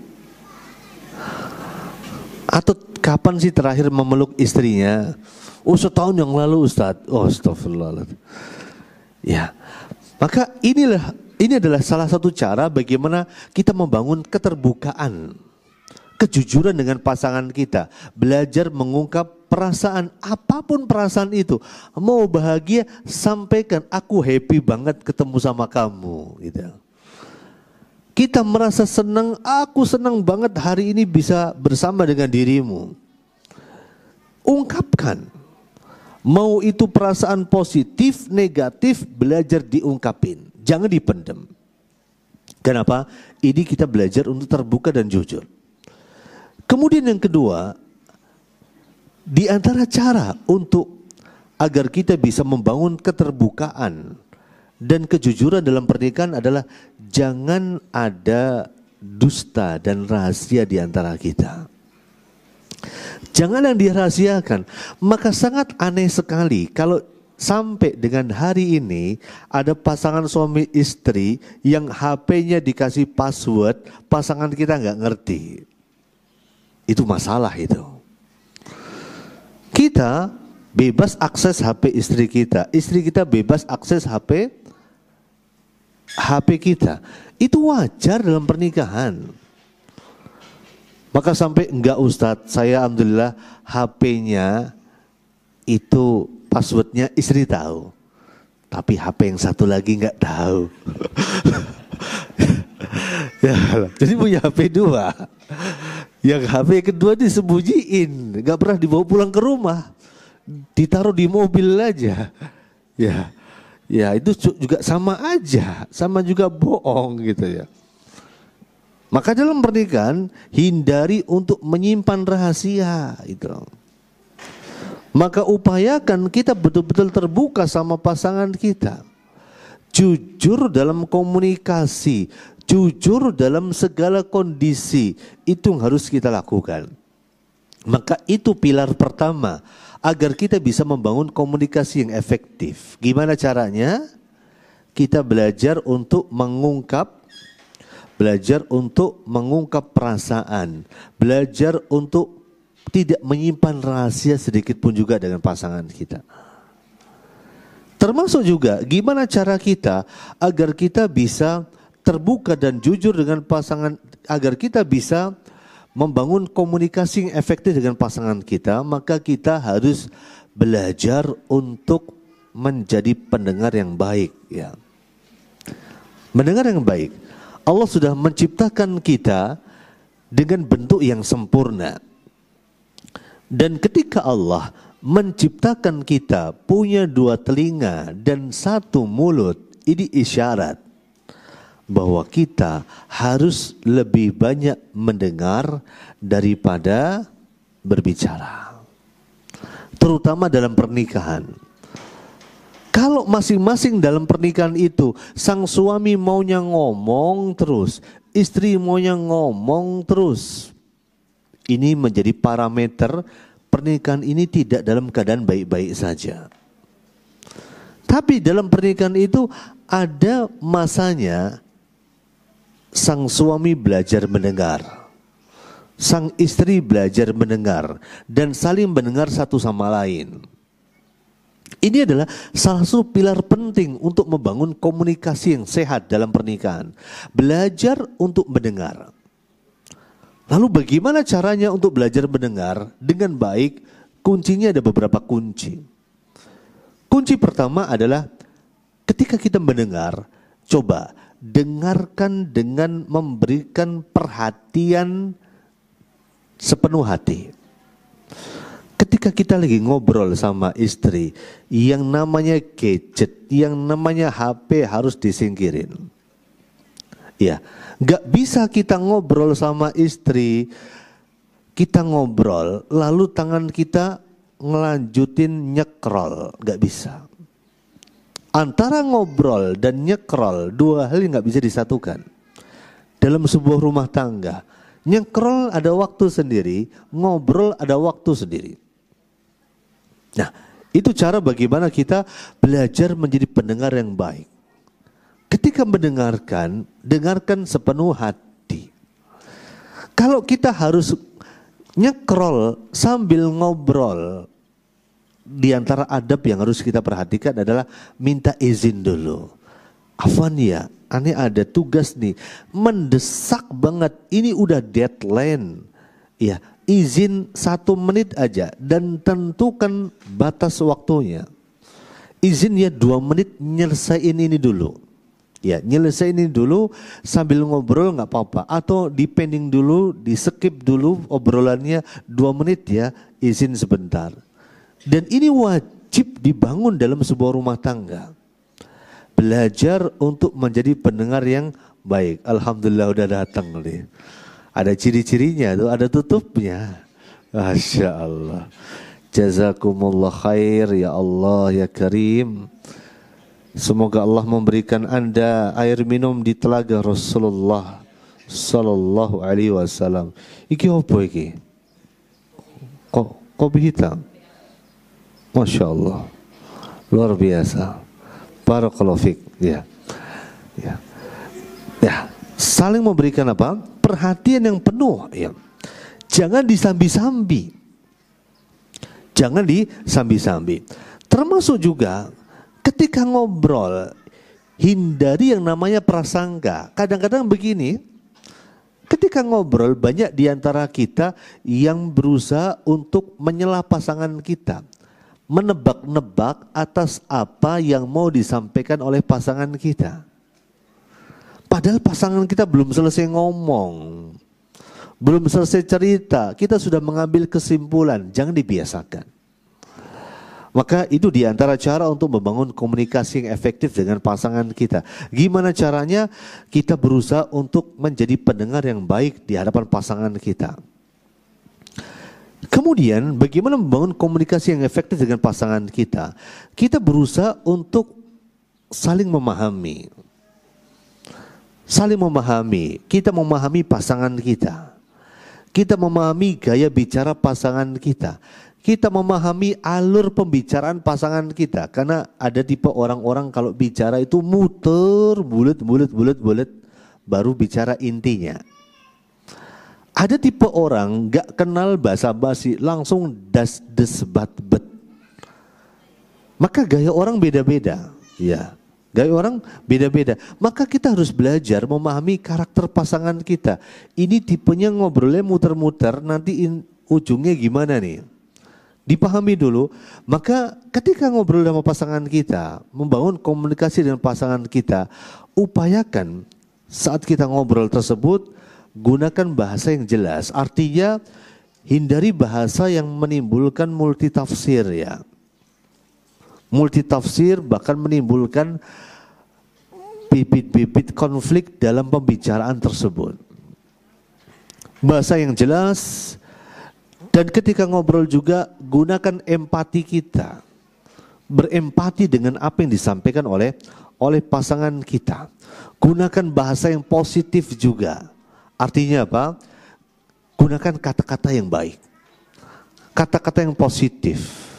Speaker 1: Atau kapan sih terakhir memeluk istrinya? Oh, setahun yang lalu Ustadz. Oh, astagfirullahaladzim. Ya, maka ini adalah salah satu cara bagaimana kita membangun keterbukaan, kejujuran dengan pasangan kita. Belajar mengungkap perasaan, apapun perasaan itu. Mau bahagia, sampaikan, aku happy banget ketemu sama kamu gitu. Kita merasa senang, aku senang banget hari ini bisa bersama dengan dirimu. Ungkapkan. Mau itu perasaan positif, negatif, belajar diungkapin. Jangan dipendam. Kenapa? Ini kita belajar untuk terbuka dan jujur. Kemudian yang kedua, di antara cara untuk agar kita bisa membangun keterbukaan dan kejujuran dalam pernikahan adalah jangan ada dusta dan rahasia di antara kita. Jangan yang dirahasiakan. Maka sangat aneh sekali kalau sampai dengan hari ini ada pasangan suami istri yang HP-nya dikasih password, pasangan kita nggak ngerti. Itu masalah itu. Kita bebas akses HP istri kita bebas akses HP kita. Itu wajar dalam pernikahan. Maka sampai enggak Ustadz, saya alhamdulillah HP-nya itu passwordnya istri tahu. Tapi HP yang satu lagi enggak tahu. Ya, jadi punya HP dua. Yang HP kedua disembunyiin, enggak pernah dibawa pulang ke rumah. Ditaruh di mobil aja. Ya itu juga sama aja, sama juga bohong gitu ya. Maka dalam pernikahan hindari untuk menyimpan rahasia itu. Maka upayakan kita betul-betul terbuka sama pasangan kita. Jujur dalam komunikasi, jujur dalam segala kondisi, itu yang harus kita lakukan. Maka itu pilar pertama agar kita bisa membangun komunikasi yang efektif. Gimana caranya? Kita belajar untuk mengungkap perasaan, belajar untuk tidak menyimpan rahasia sedikit pun juga dengan pasangan kita. Termasuk juga gimana cara kita agar kita bisa terbuka dan jujur dengan pasangan, agar kita bisa membangun komunikasi yang efektif dengan pasangan kita. Maka kita harus belajar untuk menjadi pendengar yang baik ya. Mendengar yang baik. Allah sudah menciptakan kita dengan bentuk yang sempurna. Dan ketika Allah menciptakan kita punya dua telinga dan satu mulut, ini isyarat bahwa kita harus lebih banyak mendengar daripada berbicara. Terutama dalam pernikahan. Kalau masing-masing dalam pernikahan itu sang suami maunya ngomong terus, istri maunya ngomong terus, ini menjadi parameter pernikahan ini tidak dalam keadaan baik-baik saja. Tapi dalam pernikahan itu ada masanya sang suami belajar mendengar, sang istri belajar mendengar, dan saling mendengar satu sama lain. Ini adalah salah satu pilar penting untuk membangun komunikasi yang sehat dalam pernikahan. Belajar untuk mendengar. Lalu bagaimana caranya untuk belajar mendengar dengan baik? Kuncinya ada beberapa kunci. Kunci pertama adalah ketika kita mendengar, coba dengarkan dengan memberikan perhatian sepenuh hati. Ketika kita lagi ngobrol sama istri, yang namanya gadget, yang namanya HP harus disingkirin. Ya, gak bisa kita ngobrol sama istri, kita ngobrol, lalu tangan kita ngelanjutin nyekrol, gak bisa. Antara ngobrol dan nyekrol, dua hal yang gak bisa disatukan. Dalam sebuah rumah tangga, nyekrol ada waktu sendiri, ngobrol ada waktu sendiri. Nah, itu cara bagaimana kita belajar menjadi pendengar yang baik. Ketika mendengarkan, dengarkan sepenuh hati. Kalau kita harus nyekrol sambil ngobrol, di antara adab yang harus kita perhatikan adalah minta izin dulu. Afwan ya, aneh ada tugas nih, mendesak banget, ini udah deadline. Ya, izin 1 menit aja dan tentukan batas waktunya. Izin ya 2 menit, nyelesain ini dulu. Ya, nyelesain ini dulu sambil ngobrol nggak apa-apa. Atau dipending dulu, di skip dulu obrolannya 2 menit ya, izin sebentar. Dan ini wajib dibangun dalam sebuah rumah tangga. Belajar untuk menjadi pendengar yang baik. Alhamdulillah udah datang nih. Ada ciri-cirinya tuh, ada tutupnya. Masya Allah. Jazakumullah khair ya Allah ya Karim. Semoga Allah memberikan Anda air minum di telaga Rasulullah sallallahu alaihi wasallam. Iki apa iki? Kopi hitam. Masya Allah. Luar biasa. Barakallahu fiik. Ya. Ya. Ya. Saling memberikan apa? Perhatian yang penuh. Ya. Jangan disambi-sambi. Jangan disambi-sambi. Termasuk juga ketika ngobrol, hindari yang namanya prasangka. Kadang-kadang begini, ketika ngobrol banyak diantara kita yang berusaha untuk menyela pasangan kita. Menebak-nebak atas apa yang mau disampaikan oleh pasangan kita. Padahal pasangan kita belum selesai ngomong, belum selesai cerita, kita sudah mengambil kesimpulan. Jangan dibiasakan. Maka itu diantara cara untuk membangun komunikasi yang efektif dengan pasangan kita. Gimana caranya? Kita berusaha untuk menjadi pendengar yang baik di hadapan pasangan kita. Kemudian bagaimana membangun komunikasi yang efektif dengan pasangan kita? Kita berusaha untuk saling memahami. Saling memahami, kita memahami pasangan kita. Kita memahami gaya bicara pasangan kita. Kita memahami alur pembicaraan pasangan kita. Karena ada tipe orang-orang kalau bicara itu muter, bulet, baru bicara intinya. Ada tipe orang gak kenal basa-basi, langsung das des bat bet. Maka gaya orang beda-beda, ya. Gaya orang beda-beda. Maka kita harus belajar memahami karakter pasangan kita. Ini tipenya ngobrolnya muter-muter, nanti ujungnya gimana nih? Dipahami dulu. Maka ketika ngobrol sama pasangan kita, membangun komunikasi dengan pasangan kita, upayakan saat kita ngobrol tersebut, gunakan bahasa yang jelas. Artinya hindari bahasa yang menimbulkan multitafsir ya. Multitafsir bahkan menimbulkan bibit-bibit konflik dalam pembicaraan tersebut. Bahasa yang jelas, dan ketika ngobrol juga gunakan empati kita. Berempati dengan apa yang disampaikan oleh pasangan kita. Gunakan bahasa yang positif juga. Artinya apa? Gunakan kata-kata yang baik. Kata-kata yang positif.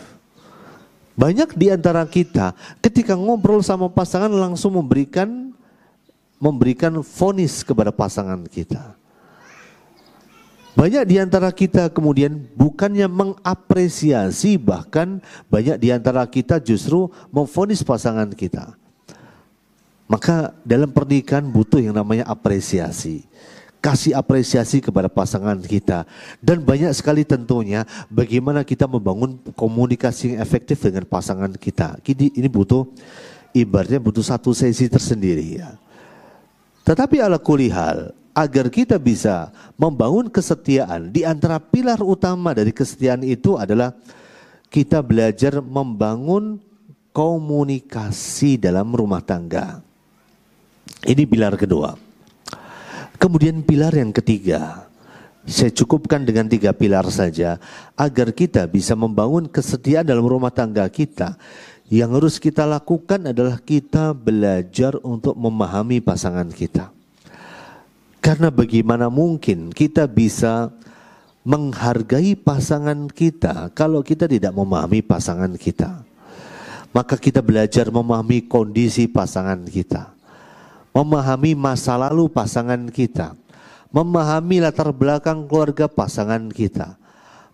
Speaker 1: Banyak di antara kita ketika ngobrol sama pasangan langsung memberikan vonis kepada pasangan kita. Banyak di antara kita kemudian bukannya mengapresiasi, bahkan banyak di antara kita justru memvonis pasangan kita. Maka dalam pernikahan butuh yang namanya apresiasi. Kasih apresiasi kepada pasangan kita. Dan banyak sekali tentunya bagaimana kita membangun komunikasi yang efektif dengan pasangan kita. Ini butuh, ibaratnya butuh satu sesi tersendiri ya. Tetapi ala kulli hal, agar kita bisa membangun kesetiaan, di antara pilar utama dari kesetiaan itu adalah kita belajar membangun komunikasi dalam rumah tangga. Ini pilar kedua. Kemudian pilar yang ketiga, saya cukupkan dengan 3 pilar saja agar kita bisa membangun kesetiaan dalam rumah tangga kita. Yang harus kita lakukan adalah kita belajar untuk memahami pasangan kita. Karena bagaimana mungkin kita bisa menghargai pasangan kita kalau kita tidak memahami pasangan kita. Maka kita belajar memahami kondisi pasangan kita, memahami masa lalu pasangan kita, memahami latar belakang keluarga pasangan kita,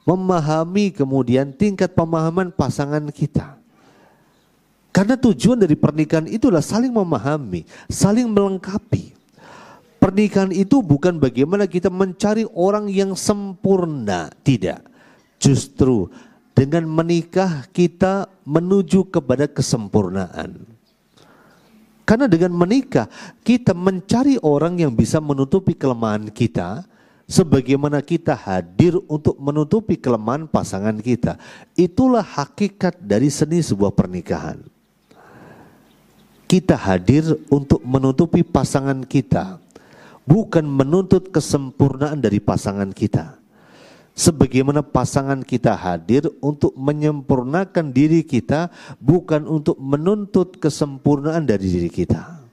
Speaker 1: memahami kemudian tingkat pemahaman pasangan kita. Karena tujuan dari pernikahan itulah saling memahami, saling melengkapi. Pernikahan itu bukan bagaimana kita mencari orang yang sempurna, tidak. Justru dengan menikah kita menuju kepada kesempurnaan. Karena dengan menikah kita mencari orang yang bisa menutupi kelemahan kita, sebagaimana kita hadir untuk menutupi kelemahan pasangan kita. Itulah hakikat dari seni sebuah pernikahan. Kita hadir untuk menutupi pasangan kita, bukan menuntut kesempurnaan dari pasangan kita. Sebagaimana pasangan kita hadir untuk menyempurnakan diri kita, bukan untuk menuntut kesempurnaan dari diri kita.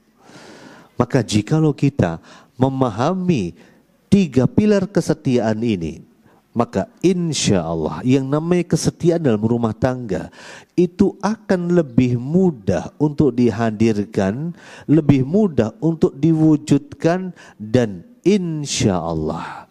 Speaker 1: Maka jikalau kita memahami 3 pilar kesetiaan ini, maka insya Allah yang namanya kesetiaan dalam rumah tangga itu akan lebih mudah untuk dihadirkan, lebih mudah untuk diwujudkan, dan insya Allah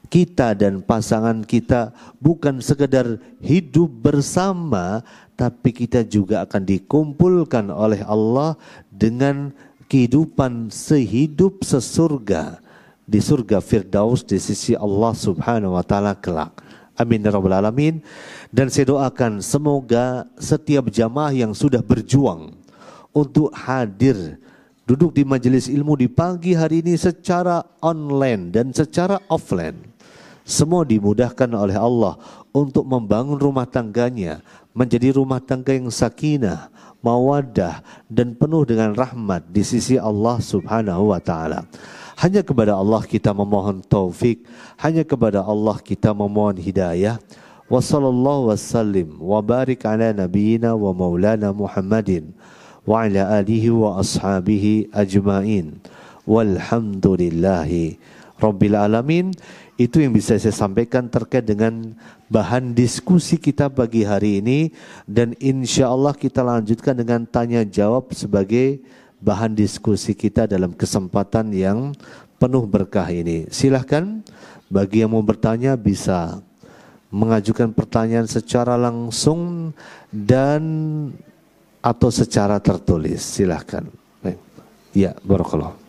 Speaker 1: kita dan pasangan kita bukan sekedar hidup bersama, tapi kita juga akan dikumpulkan oleh Allah dengan kehidupan sehidup sesurga di surga Firdaus di sisi Allah Subhanahu wa taala kelak. Amin ya rabbal alamin. Dan saya doakan semoga setiap jamaah yang sudah berjuang untuk hadir duduk di majelis ilmu di pagi hari ini secara online dan secara offline, semua dimudahkan oleh Allah untuk membangun rumah tangganya menjadi rumah tangga yang sakinah, mawaddah, dan penuh dengan rahmat di sisi Allah Subhanahu wa taala. Hanya kepada Allah kita memohon taufik, hanya kepada Allah kita memohon hidayah. Wa sallallahu wasallim wa barik ala nabiyyina wa maulana Muhammadin wa ala alihi wa ashabihi ajmain. Walhamdulillahi rabbil alamin. Itu yang bisa saya sampaikan terkait dengan bahan diskusi kita pagi hari ini, dan insya Allah kita lanjutkan dengan tanya jawab sebagai bahan diskusi kita dalam kesempatan yang penuh berkah ini. Silahkan bagi yang mau bertanya bisa mengajukan pertanyaan secara langsung dan atau secara tertulis. Silahkan. Baik. Ya, barakallah.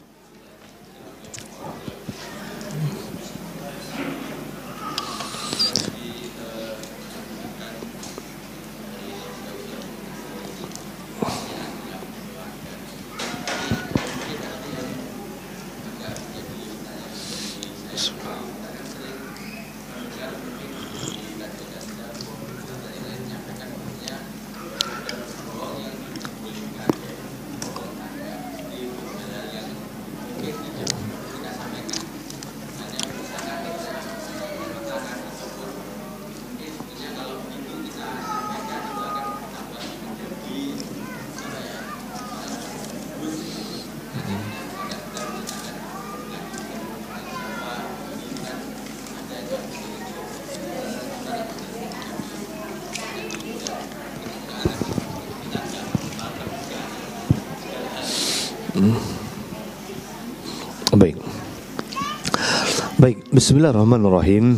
Speaker 1: Baik. Bismillahirrahmanirrahim.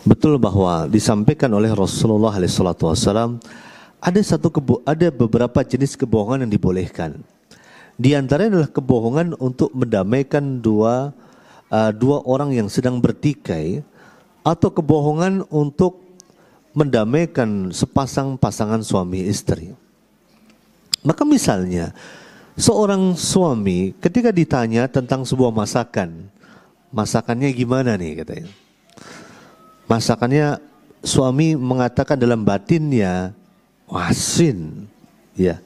Speaker 1: Betul bahwa disampaikan oleh Rasulullah SAW ada beberapa jenis kebohongan yang dibolehkan. Di antaranya adalah kebohongan untuk mendamaikan dua orang yang sedang bertikai, atau kebohongan untuk mendamaikan pasangan suami istri. Maka misalnya seorang suami ketika ditanya tentang sebuah masakan, masakannya gimana nih katanya. Masakannya, suami mengatakan dalam batinnya asin, ya.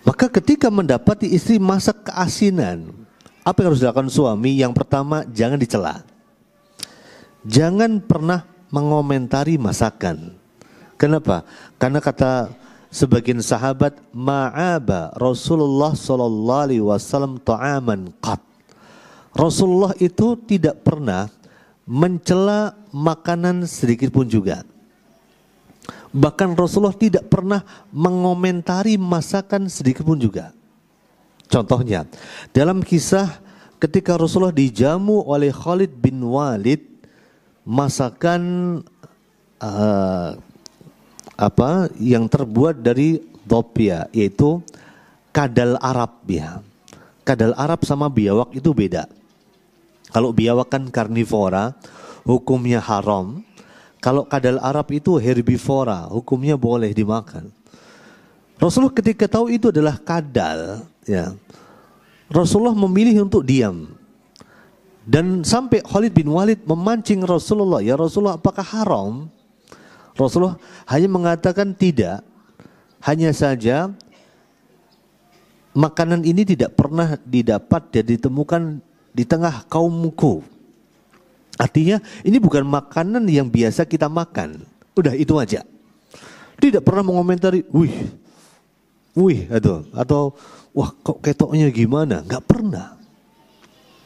Speaker 1: Maka ketika mendapati istri masak keasinan, apa yang harus dilakukan suami? Yang pertama, jangan dicela. Jangan pernah mengomentari masakan. Kenapa? Karena kata sebagian sahabat, ma'aba Rasulullah sallallahu alaihi wasallam ta'aman qat. Rasulullah itu tidak pernah mencela makanan sedikit pun juga. Bahkan Rasulullah tidak pernah mengomentari masakan sedikit pun juga. Contohnya, dalam kisah ketika Rasulullah dijamu oleh Khalid bin Walid masakan yang terbuat dari dhopia, yaitu kadal Arab ya. Kadal Arab sama biawak itu beda. Kalau biawak kan karnivora, hukumnya haram. Kalau kadal Arab itu herbivora, hukumnya boleh dimakan. Rasulullah ketika tahu itu adalah kadal, ya, Rasulullah memilih untuk diam. Dan sampai Khalid bin Walid memancing Rasulullah, ya Rasulullah, apakah haram? Rasulullah hanya mengatakan tidak. Hanya saja makanan ini tidak pernah didapat dan ditemukan di tengah kaumku. Artinya ini bukan makanan yang biasa kita makan. Udah itu aja. Tidak pernah mengomentari, wih, atau wah kok ketoknya gimana? Gak pernah.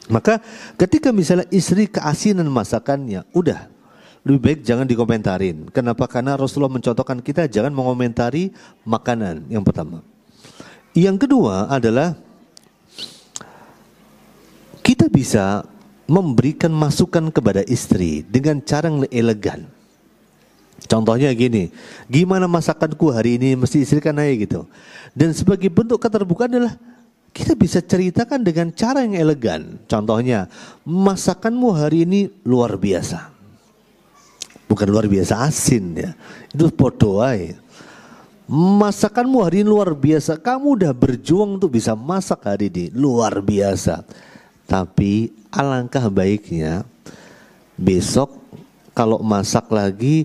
Speaker 1: Maka ketika misalnya istri keasinan masakannya, udah lebih baik jangan dikomentarin. Kenapa? Karena Rasulullah mencontohkan kita jangan mengomentari makanan, yang pertama. Yang kedua adalah kita bisa memberikan masukan kepada istri dengan cara yang elegan. Contohnya gini, gimana masakanku hari ini, mesti istri kan nanya gitu. Dan sebagai bentuk keterbukaan adalah kita bisa ceritakan dengan cara yang elegan. Contohnya, masakanmu hari ini luar biasa. Bukan luar biasa asin ya, itu podo aja. Masakanmu hari ini luar biasa, kamu udah berjuang untuk bisa masak hari ini, luar biasa. Tapi alangkah baiknya besok kalau masak lagi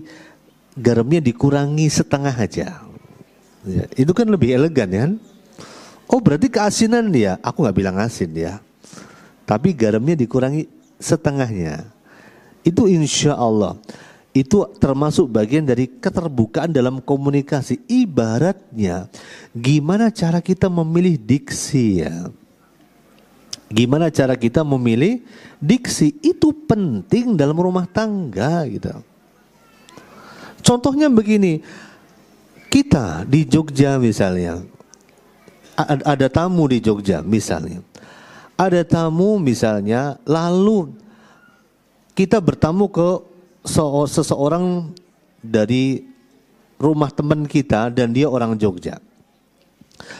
Speaker 1: garamnya dikurangi setengah aja. Ya, itu kan lebih elegan ya. Oh berarti keasinan dia, aku nggak bilang asin ya. Tapi garamnya dikurangi setengahnya. Itu insya Allah itu termasuk bagian dari keterbukaan dalam komunikasi. Ibaratnya gimana cara kita memilih diksi ya. Gimana cara kita memilih diksi itu penting dalam rumah tangga gitu. Contohnya begini, kita di Jogja misalnya, ada tamu di Jogja misalnya, ada tamu misalnya, lalu kita bertamu ke seseorang dari rumah teman kita dan dia orang Jogja.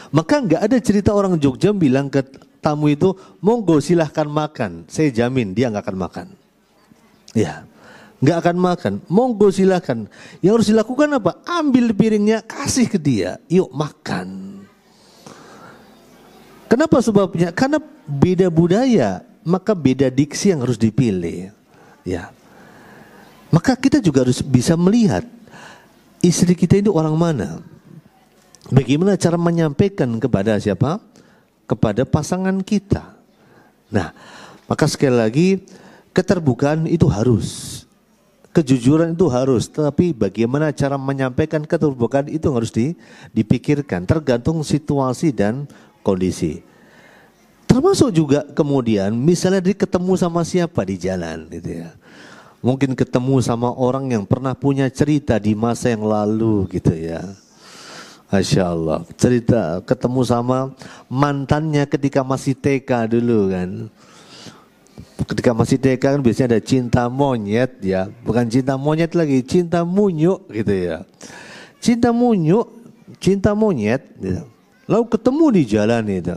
Speaker 1: Maka nggak ada cerita orang Jogja bilang ke tamu itu, monggo silahkan makan, saya jamin dia nggak akan makan. Ya, nggak akan makan. Monggo silahkan. Yang harus dilakukan apa? Ambil piringnya, kasih ke dia, yuk makan. Kenapa sebabnya? Karena beda budaya, maka beda diksi yang harus dipilih. Ya, maka kita juga harus bisa melihat istri kita ini orang mana. Bagaimana cara menyampaikan kepada siapa? Kepada pasangan kita. Nah, maka sekali lagi keterbukaan itu harus, kejujuran itu harus, tapi bagaimana cara menyampaikan keterbukaan itu harus dipikirkan, tergantung situasi dan kondisi. Termasuk juga kemudian misalnya dia ketemu sama siapa di jalan gitu ya. Mungkin ketemu sama orang yang pernah punya cerita di masa yang lalu gitu ya. Masya Allah, cerita ketemu sama mantannya ketika masih TK dulu kan. Ketika masih TK kan biasanya ada cinta monyet ya, bukan cinta monyet lagi, cinta munyuk gitu ya. Cinta munyuk, cinta monyet gitu. Lalu ketemu di jalan itu.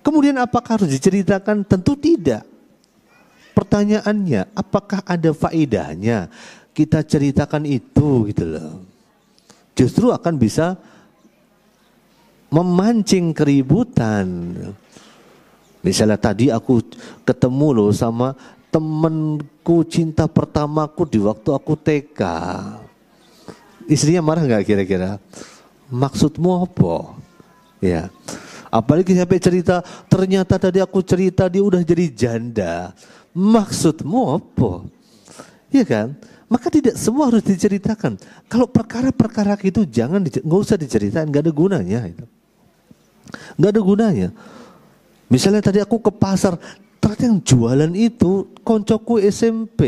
Speaker 1: Kemudian apakah harus diceritakan? Tentu tidak. Pertanyaannya, apakah ada faedahnya kita ceritakan itu gitu loh. Justru akan bisa memancing keributan. Misalnya tadi aku ketemu loh sama temenku cinta pertamaku di waktu aku TK. Istrinya marah nggak kira-kira? Maksudmu apa? Ya. Apalagi sampai cerita, ternyata tadi aku cerita dia udah jadi janda. Maksudmu apa? Iya kan? Maka tidak semua harus diceritakan. Kalau perkara-perkara itu nggak usah diceritain, nggak ada gunanya itu. Nggak ada gunanya. Misalnya tadi aku ke pasar, ternyata yang jualan itu koncoku SMP.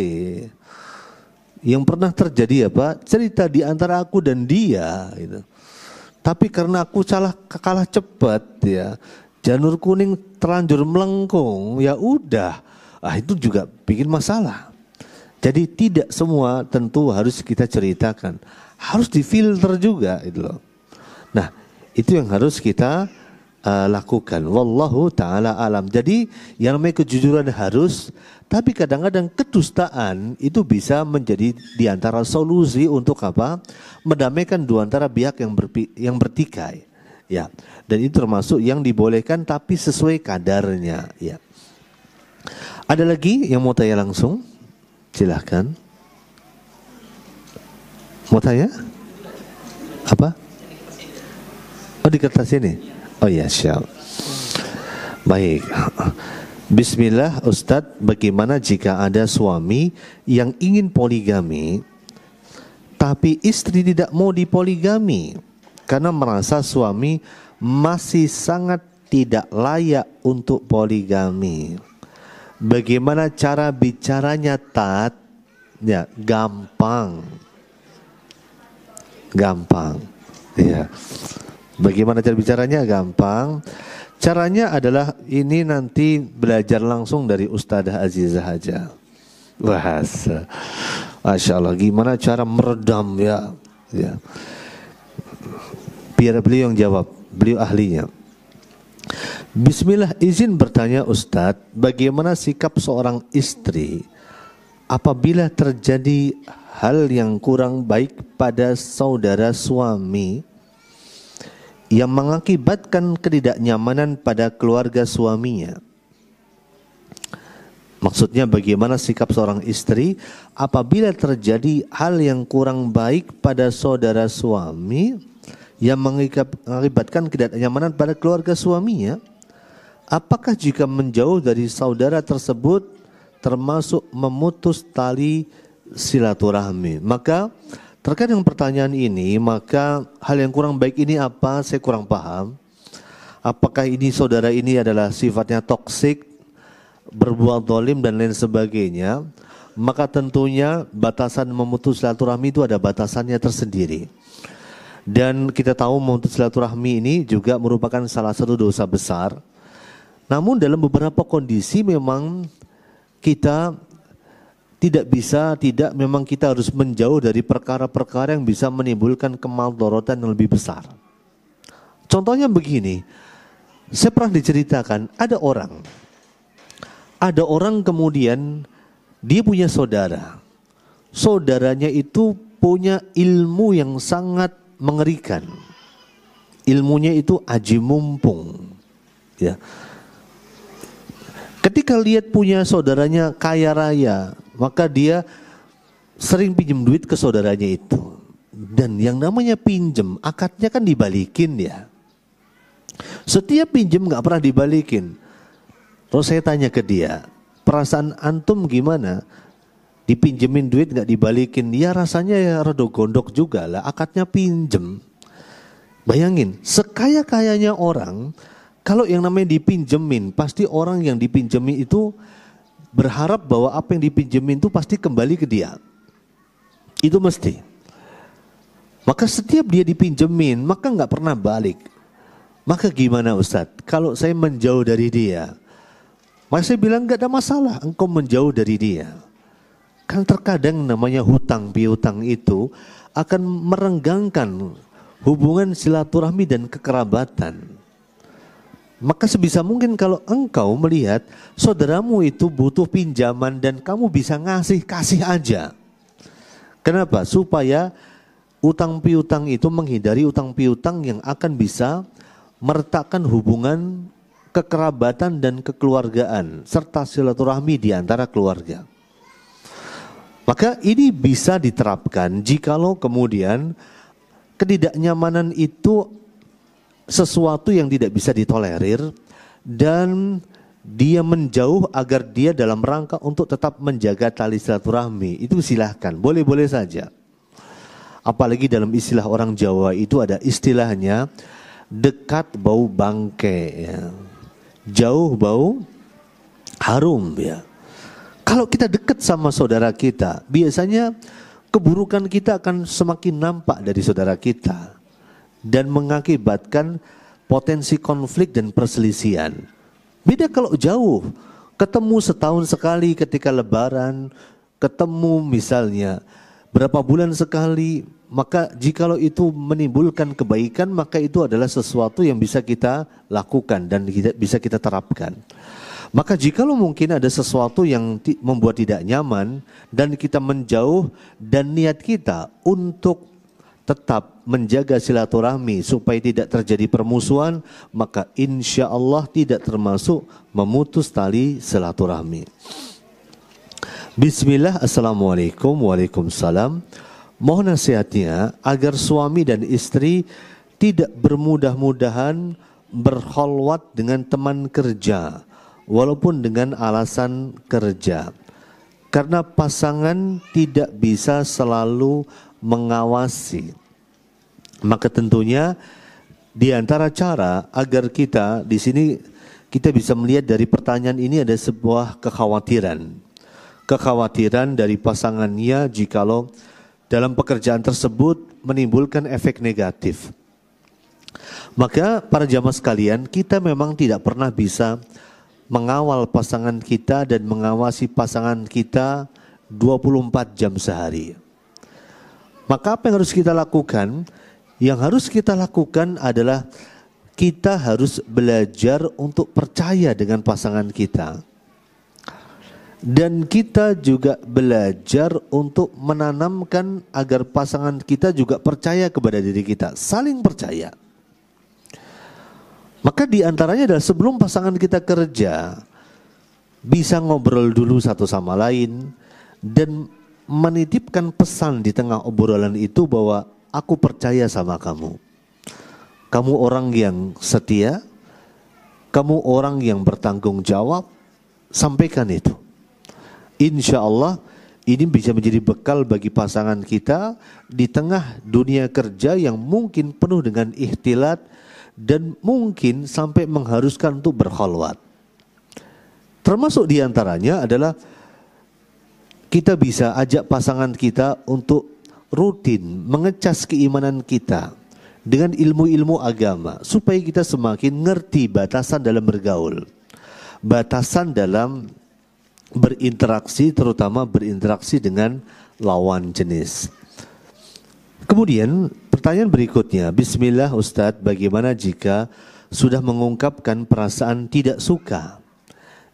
Speaker 1: Yang pernah terjadi apa? Cerita di antara aku dan dia gitu. Tapi karena aku kalah cepat ya, janur kuning terlanjur melengkung, ya udah. Itu juga bikin masalah. Jadi tidak semua tentu harus kita ceritakan. Harus difilter juga itu loh. Nah, itu yang harus kita lakukan. Wallahu ta'ala alam. Jadi yang namanya kejujuran harus, tapi kadang-kadang kedustaan itu bisa menjadi diantara solusi untuk apa? Mendamaikan dua antara pihak yang bertikai. Ya, dan itu termasuk yang dibolehkan tapi sesuai kadarnya. Ya. Ada lagi yang mau tanya langsung? Silahkan. Mau tanya? Apa? Oh, di kertas ini. Oh ya, siap. Baik. Bismillah, Ustadz, bagaimana jika ada suami yang ingin poligami tapi istri tidak mau dipoligami karena merasa suami masih sangat tidak layak untuk poligami? Bagaimana cara bicaranya, Tat? Ya, gampang. Gampang. Ya. Bagaimana cara bicaranya? Gampang. Caranya adalah ini nanti belajar langsung dari Ustadzah Azizah aja. Bahasa. Masya Allah, gimana cara meredam ya. Biar beliau yang jawab, beliau ahlinya. Bismillah, izin bertanya Ustadz, bagaimana sikap seorang istri apabila terjadi hal yang kurang baik pada saudara suami yang mengakibatkan ketidaknyamanan pada keluarga suaminya? Maksudnya bagaimana sikap seorang istri apabila terjadi hal yang kurang baik pada saudara suami yang mengakibatkan ketidaknyamanan pada keluarga suaminya? Apakah jika menjauh dari saudara tersebut termasuk memutus tali silaturahmi? Maka terkait dengan pertanyaan ini, maka hal yang kurang baik ini apa? Saya kurang paham. Apakah ini saudara ini adalah sifatnya toksik, berbuat zalim dan lain sebagainya? Maka tentunya batasan memutus silaturahmi itu ada batasannya tersendiri. Dan kita tahu memutus silaturahmi ini juga merupakan salah satu dosa besar. Namun dalam beberapa kondisi memang kita memang kita harus menjauh dari perkara-perkara yang bisa menimbulkan kemadharatan yang lebih besar. Contohnya begini, saya pernah diceritakan ada orang kemudian dia punya saudaranya itu punya ilmu yang sangat mengerikan, ilmunya itu aji mumpung, ya. Ketika lihat punya saudaranya kaya raya, maka dia sering pinjam duit ke saudaranya itu. Dan yang namanya pinjam, akadnya kan dibalikin ya. Setiap pinjam gak pernah dibalikin. Terus saya tanya ke dia, perasaan antum gimana? Dipinjemin duit gak dibalikin? Ya rasanya ya rada gondok juga lah, akadnya pinjem. Bayangin, sekaya-kayanya orang, kalau yang namanya dipinjemin, pasti orang yang dipinjemin itu berharap bahwa apa yang dipinjemin itu pasti kembali ke dia. Itu mesti. Maka setiap dia dipinjemin, maka nggak pernah balik. Maka gimana Ustadz? Kalau saya menjauh dari dia, Maka saya bilang nggak ada masalah engkau menjauh dari dia. Kan terkadang namanya hutang piutang itu akan merenggangkan hubungan silaturahmi dan kekerabatan. Maka sebisa mungkin kalau engkau melihat saudaramu itu butuh pinjaman dan kamu bisa ngasih, kasih aja. Kenapa? Supaya utang piutang itu menghindari utang piutang yang akan bisa meretakkan hubungan kekerabatan dan kekeluargaan serta silaturahmi di antara keluarga. Maka ini bisa diterapkan jikalau kemudian ketidaknyamanan itu sesuatu yang tidak bisa ditolerir dan dia menjauh agar dia dalam rangka untuk tetap menjaga tali silaturahmi, itu silahkan, boleh-boleh saja. Apalagi dalam istilah orang Jawa itu ada istilahnya dekat bau bangke, ya. Jauh bau harum, ya. Kalau kita dekat sama saudara kita, biasanya keburukan kita akan semakin nampak dari saudara kita dan mengakibatkan potensi konflik dan perselisihan. Beda kalau jauh, ketemu setahun sekali ketika lebaran, ketemu misalnya berapa bulan sekali, maka jikalau itu menimbulkan kebaikan, maka itu adalah sesuatu yang bisa kita lakukan dan bisa kita terapkan. Maka jikalau mungkin ada sesuatu yang membuat tidak nyaman dan kita menjauh dan niat kita untuk tetap menjaga silaturahmi supaya tidak terjadi permusuhan, maka insya Allah tidak termasuk memutus tali silaturahmi. Bismillah, assalamualaikum, waalaikumsalam. Mohon nasihatnya agar suami dan istri tidak bermudah-mudahan berkholwat dengan teman kerja walaupun dengan alasan kerja, karena pasangan tidak bisa selalu mengawasi. Maka tentunya di antara cara agar kita di sini kita bisa melihat dari pertanyaan ini ada sebuah kekhawatiran dari pasangannya jikalau dalam pekerjaan tersebut menimbulkan efek negatif. Maka para jamaah sekalian, kita memang tidak pernah bisa mengawal pasangan kita dan mengawasi pasangan kita 24 jam sehari. Maka apa yang harus kita lakukan? Yang harus kita lakukan adalah kita harus belajar untuk percaya dengan pasangan kita. Dan kita juga belajar untuk menanamkan agar pasangan kita juga percaya kepada diri kita, saling percaya. Maka di antaranya adalah sebelum pasangan kita kerja, bisa ngobrol dulu satu sama lain dan menitipkan pesan di tengah obrolan itu bahwa aku percaya sama kamu. Kamu orang yang setia, kamu orang yang bertanggung jawab, sampaikan itu. Insya Allah ini bisa menjadi bekal bagi pasangan kita di tengah dunia kerja yang mungkin penuh dengan ikhtilat dan mungkin sampai mengharuskan untuk berkholwat. Termasuk diantaranya adalah kita bisa ajak pasangan kita untuk rutin mengecas keimanan kita dengan ilmu-ilmu agama supaya kita semakin ngerti batasan dalam bergaul, batasan dalam berinteraksi, terutama berinteraksi dengan lawan jenis. Kemudian pertanyaan berikutnya, bismillah Ustadz, bagaimana jika sudah mengungkapkan perasaan tidak suka,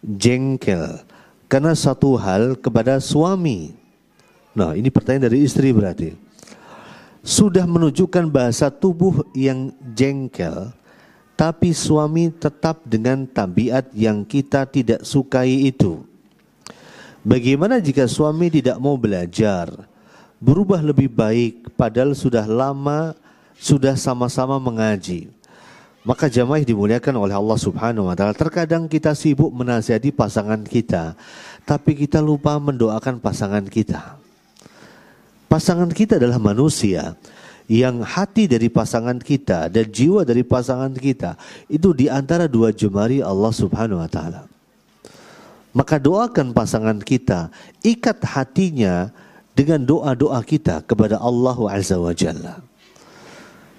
Speaker 1: jengkel karena satu hal kepada suami? Nah, ini pertanyaan dari istri berarti. Sudah menunjukkan bahasa tubuh yang jengkel, tapi suami tetap dengan tabiat yang kita tidak sukai itu. Bagaimana jika suami tidak mau belajar, berubah lebih baik padahal sudah lama, sudah sama-sama mengaji? Maka jamaah dimuliakan oleh Allah Subhanahu wa ta'ala, terkadang kita sibuk menasihati pasangan kita, tapi kita lupa mendoakan pasangan kita. Pasangan kita adalah manusia yang hati dari pasangan kita dan jiwa dari pasangan kita itu di antara dua jemari Allah Subhanahu wa ta'ala. Maka doakan pasangan kita, ikat hatinya dengan doa-doa kita kepada Allah Azza wa Jalla.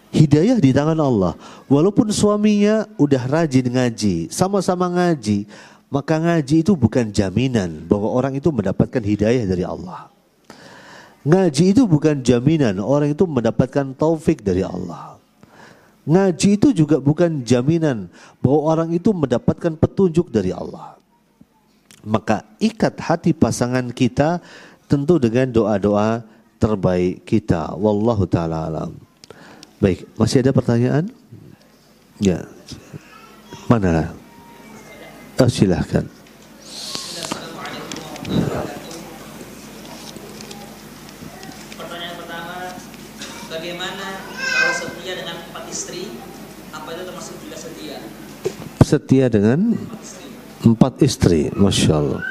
Speaker 1: Hidayah di tangan Allah. Walaupun suaminya udah rajin ngaji, sama-sama ngaji, maka ngaji itu bukan jaminan bahwa orang itu mendapatkan hidayah dari Allah. Ngaji itu bukan jaminan orang itu mendapatkan taufik dari Allah. Ngaji itu juga bukan jaminan bahwa orang itu mendapatkan petunjuk dari Allah. Maka ikat hati pasangan kita tentu dengan doa-doa terbaik kita. Wallahu ta'ala alam. Baik, masih ada pertanyaan? Ya. Mana? Oh, silahkan.
Speaker 2: Pertanyaan pertama, bagaimana kalau setia dengan 4 istri? Apa itu termasuk juga setia?
Speaker 1: Setia dengan 4 istri, Masya Allah.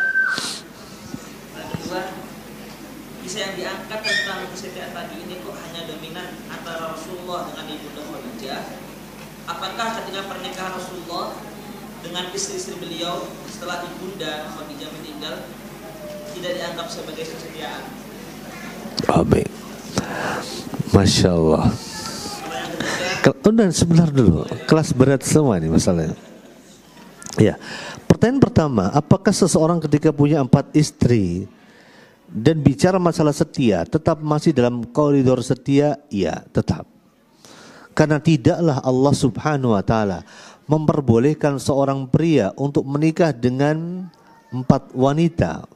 Speaker 2: Yang kedua, bisa yang diangkat tentang kesetiaan tadi ini kok hanya dominan antara Rasulullah dengan Ibunda Khadijah. Apakah ketika pernikahan Rasulullah dengan istri-istri beliau setelah Ibunda Khadijah meninggal tidak dianggap sebagai kesetiaan?
Speaker 1: Amin. Masya Allah. Dan sebentar dulu, kelas berat semua nih masalahnya. Ya, pertanyaan pertama, apakah seseorang ketika punya 4 istri dan bicara masalah setia tetap masih dalam koridor setia? Ya, tetap. Karena tidaklah Allah Subhanahu wa taala memperbolehkan seorang pria untuk menikah dengan 4 wanita.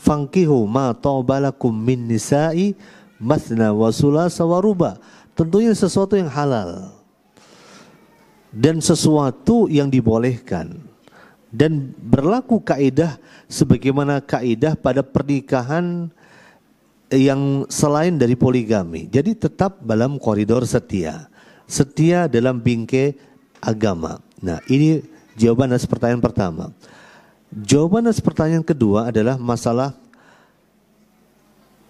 Speaker 1: Fankihu ma ta'balakum min nisa'i masna wa sulasa wa ruba. Tentunya sesuatu yang halal dan sesuatu yang dibolehkan. Dan berlaku kaidah sebagaimana kaidah pada pernikahan yang selain dari poligami. Jadi tetap dalam koridor setia. Setia dalam bingkai agama. Nah, ini jawaban atas pertanyaan pertama. Jawaban atas pertanyaan kedua adalah masalah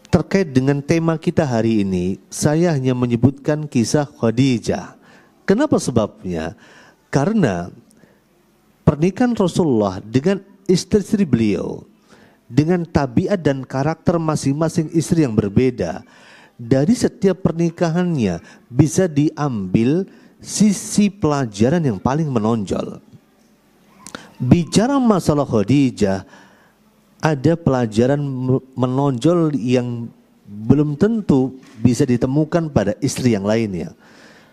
Speaker 1: terkait dengan tema kita hari ini. Saya hanya menyebutkan kisah Khadijah. Kenapa sebabnya? Karena pernikahan Rasulullah dengan istri-istri beliau dengan tabiat dan karakter masing-masing istri yang berbeda, dari setiap pernikahannya bisa diambil sisi pelajaran yang paling menonjol. Bicara masalah Khadijah, ada pelajaran menonjol yang belum tentu bisa ditemukan pada istri yang lainnya.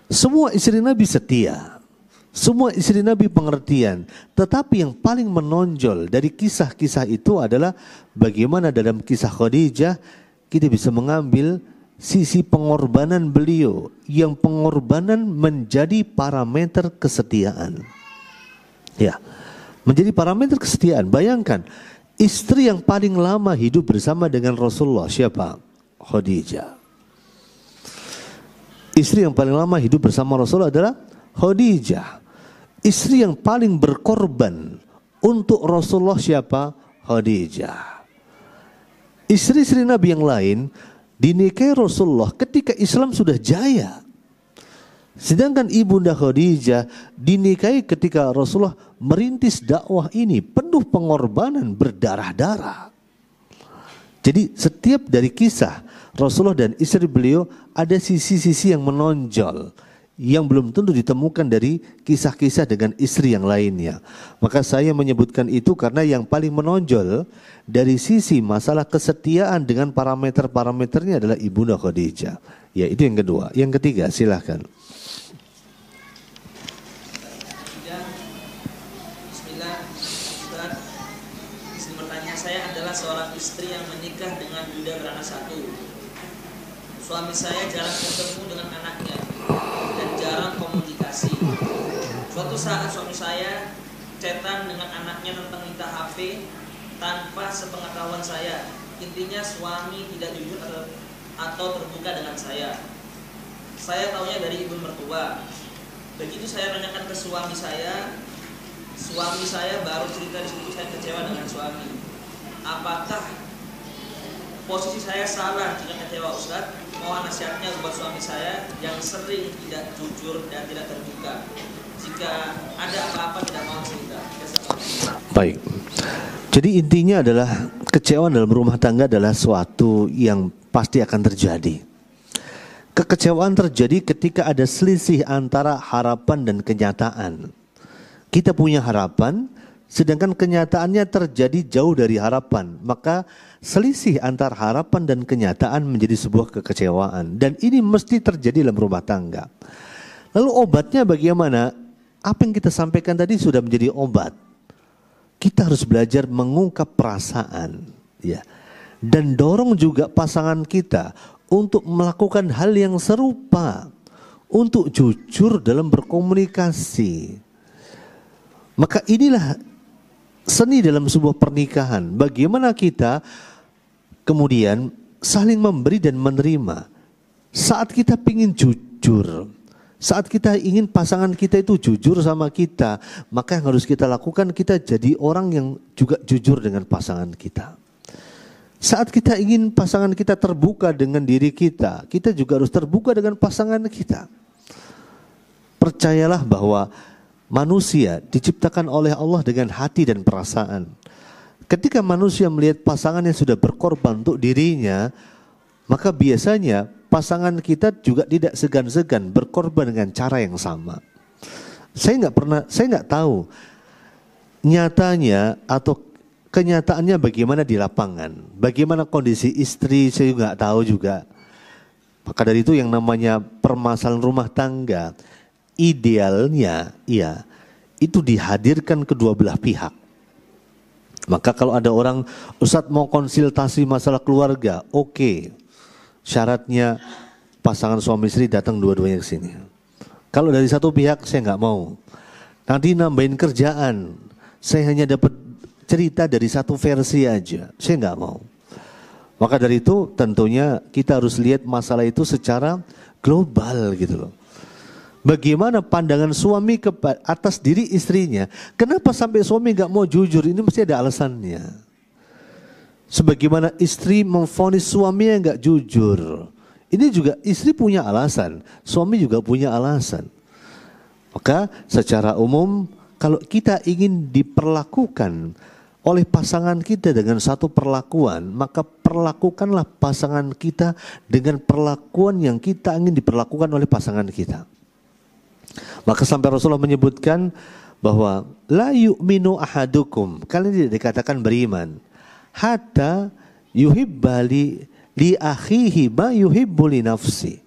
Speaker 1: Semua istri Nabi setia, semua istri Nabi pengertian, tetapi yang paling menonjol dari kisah-kisah itu adalah bagaimana dalam kisah Khadijah kita bisa mengambil sisi pengorbanan beliau, yang pengorbanan menjadi parameter kesetiaan. Ya, menjadi parameter kesetiaan. Bayangkan, istri yang paling lama hidup bersama dengan Rasulullah siapa? Khadijah. Istri yang paling lama hidup bersama Rasulullah adalah Khadijah. Istri yang paling berkorban untuk Rasulullah siapa? Khadijah. Istri-istri Nabi yang lain dinikahi Rasulullah ketika Islam sudah jaya. Sedangkan Ibunda Khadijah dinikahi ketika Rasulullah merintis dakwah ini penuh pengorbanan berdarah-darah. Jadi setiap dari kisah Rasulullah dan istri beliau ada sisi-sisi yang menonjol yang belum tentu ditemukan dari kisah-kisah dengan istri yang lainnya. Maka saya menyebutkan itu karena yang paling menonjol dari sisi masalah kesetiaan dengan parameter-parameternya adalah Ibunda Khadijah. Ya, itu yang kedua. Yang ketiga, silahkan.
Speaker 2: Bismillah, Ustaz. Istri bertanya, saya adalah seorang istri yang menikah dengan duda beranak satu. Suami saya jarang ketemu dengan anaknya dan jarang komunikasi. Suatu saat suami saya chatan dengan anaknya tentang minta HP tanpa sepengetahuan saya. Intinya suami tidak jujur atau terbuka dengan saya. Saya taunya dari ibu mertua. Begitu saya tanyakan ke suami saya baru cerita di situ saya kecewa dengan suami. Apakah posisi saya salah jika kecewa, Ustaz? Mohon nasihatnya buat suami saya yang sering tidak jujur dan tidak terbuka. Jika ada apa-apa tidak mau cerita.
Speaker 1: Baik. Jadi intinya adalah kekecewaan dalam rumah tangga adalah suatu yang pasti akan terjadi. Kekecewaan terjadi ketika ada selisih antara harapan dan kenyataan. Kita punya harapan, sedangkan kenyataannya terjadi jauh dari harapan, maka selisih antar harapan dan kenyataan menjadi sebuah kekecewaan, dan ini mesti terjadi dalam rumah tangga. Lalu obatnya bagaimana? Apa yang kita sampaikan tadi sudah menjadi obat. Kita harus belajar mengungkap perasaan, ya, dan dorong juga pasangan kita untuk melakukan hal yang serupa, untuk jujur dalam berkomunikasi. Maka inilah seni dalam sebuah pernikahan. Bagaimana kita kemudian saling memberi dan menerima. Saat kita ingin jujur, saat kita ingin pasangan kita itu jujur sama kita, maka yang harus kita lakukan, kita jadi orang yang juga jujur dengan pasangan kita. Saat kita ingin pasangan kita terbuka dengan diri kita, kita juga harus terbuka dengan pasangan kita. Percayalah bahwa manusia diciptakan oleh Allah dengan hati dan perasaan. Ketika manusia melihat pasangan yang sudah berkorban untuk dirinya, maka biasanya pasangan kita juga tidak segan-segan berkorban dengan cara yang sama. Saya nggak tahu nyatanya atau kenyataannya bagaimana di lapangan, bagaimana kondisi istri, saya juga nggak tahu juga. Maka dari itu yang namanya permasalahan rumah tangga, idealnya ya itu dihadirkan kedua belah pihak. Maka kalau ada orang, Ustadz mau konsultasi masalah keluarga, oke. Syaratnya pasangan suami istri datang dua-duanya ke sini. Kalau dari satu pihak saya nggak mau. Nanti nambahin kerjaan. Saya hanya dapat cerita dari satu versi aja. Saya nggak mau. Maka dari itu tentunya kita harus lihat masalah itu secara global gitu loh. Bagaimana pandangan suami atas diri istrinya? Kenapa sampai suami nggak mau jujur? Ini mesti ada alasannya. Sebagaimana istri memvonis suaminya nggak jujur, ini juga istri punya alasan, suami juga punya alasan. Maka secara umum kalau kita ingin diperlakukan oleh pasangan kita dengan satu perlakuan, maka perlakukanlah pasangan kita dengan perlakuan yang kita ingin diperlakukan oleh pasangan kita. Maka sampai Rasulullah menyebutkan bahwa la yu'minu ahadukum, kalian tidak dikatakan beriman hatta yuhibba li akhihi ma yuhibbu li nafsi,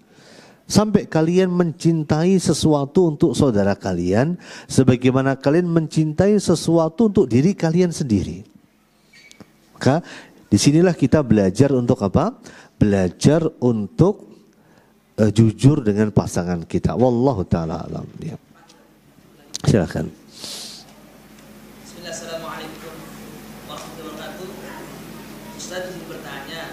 Speaker 1: sampai kalian mencintai sesuatu untuk saudara kalian sebagaimana kalian mencintai sesuatu untuk diri kalian sendiri. Maka disinilah kita belajar untuk apa? Belajar untuk jujur dengan pasangan kita. Wallahu ta'ala alam. Ya. Silakan.
Speaker 2: Assalamualaikum warahmatullahi wabarakatuh. Ustaz ingin bertanya,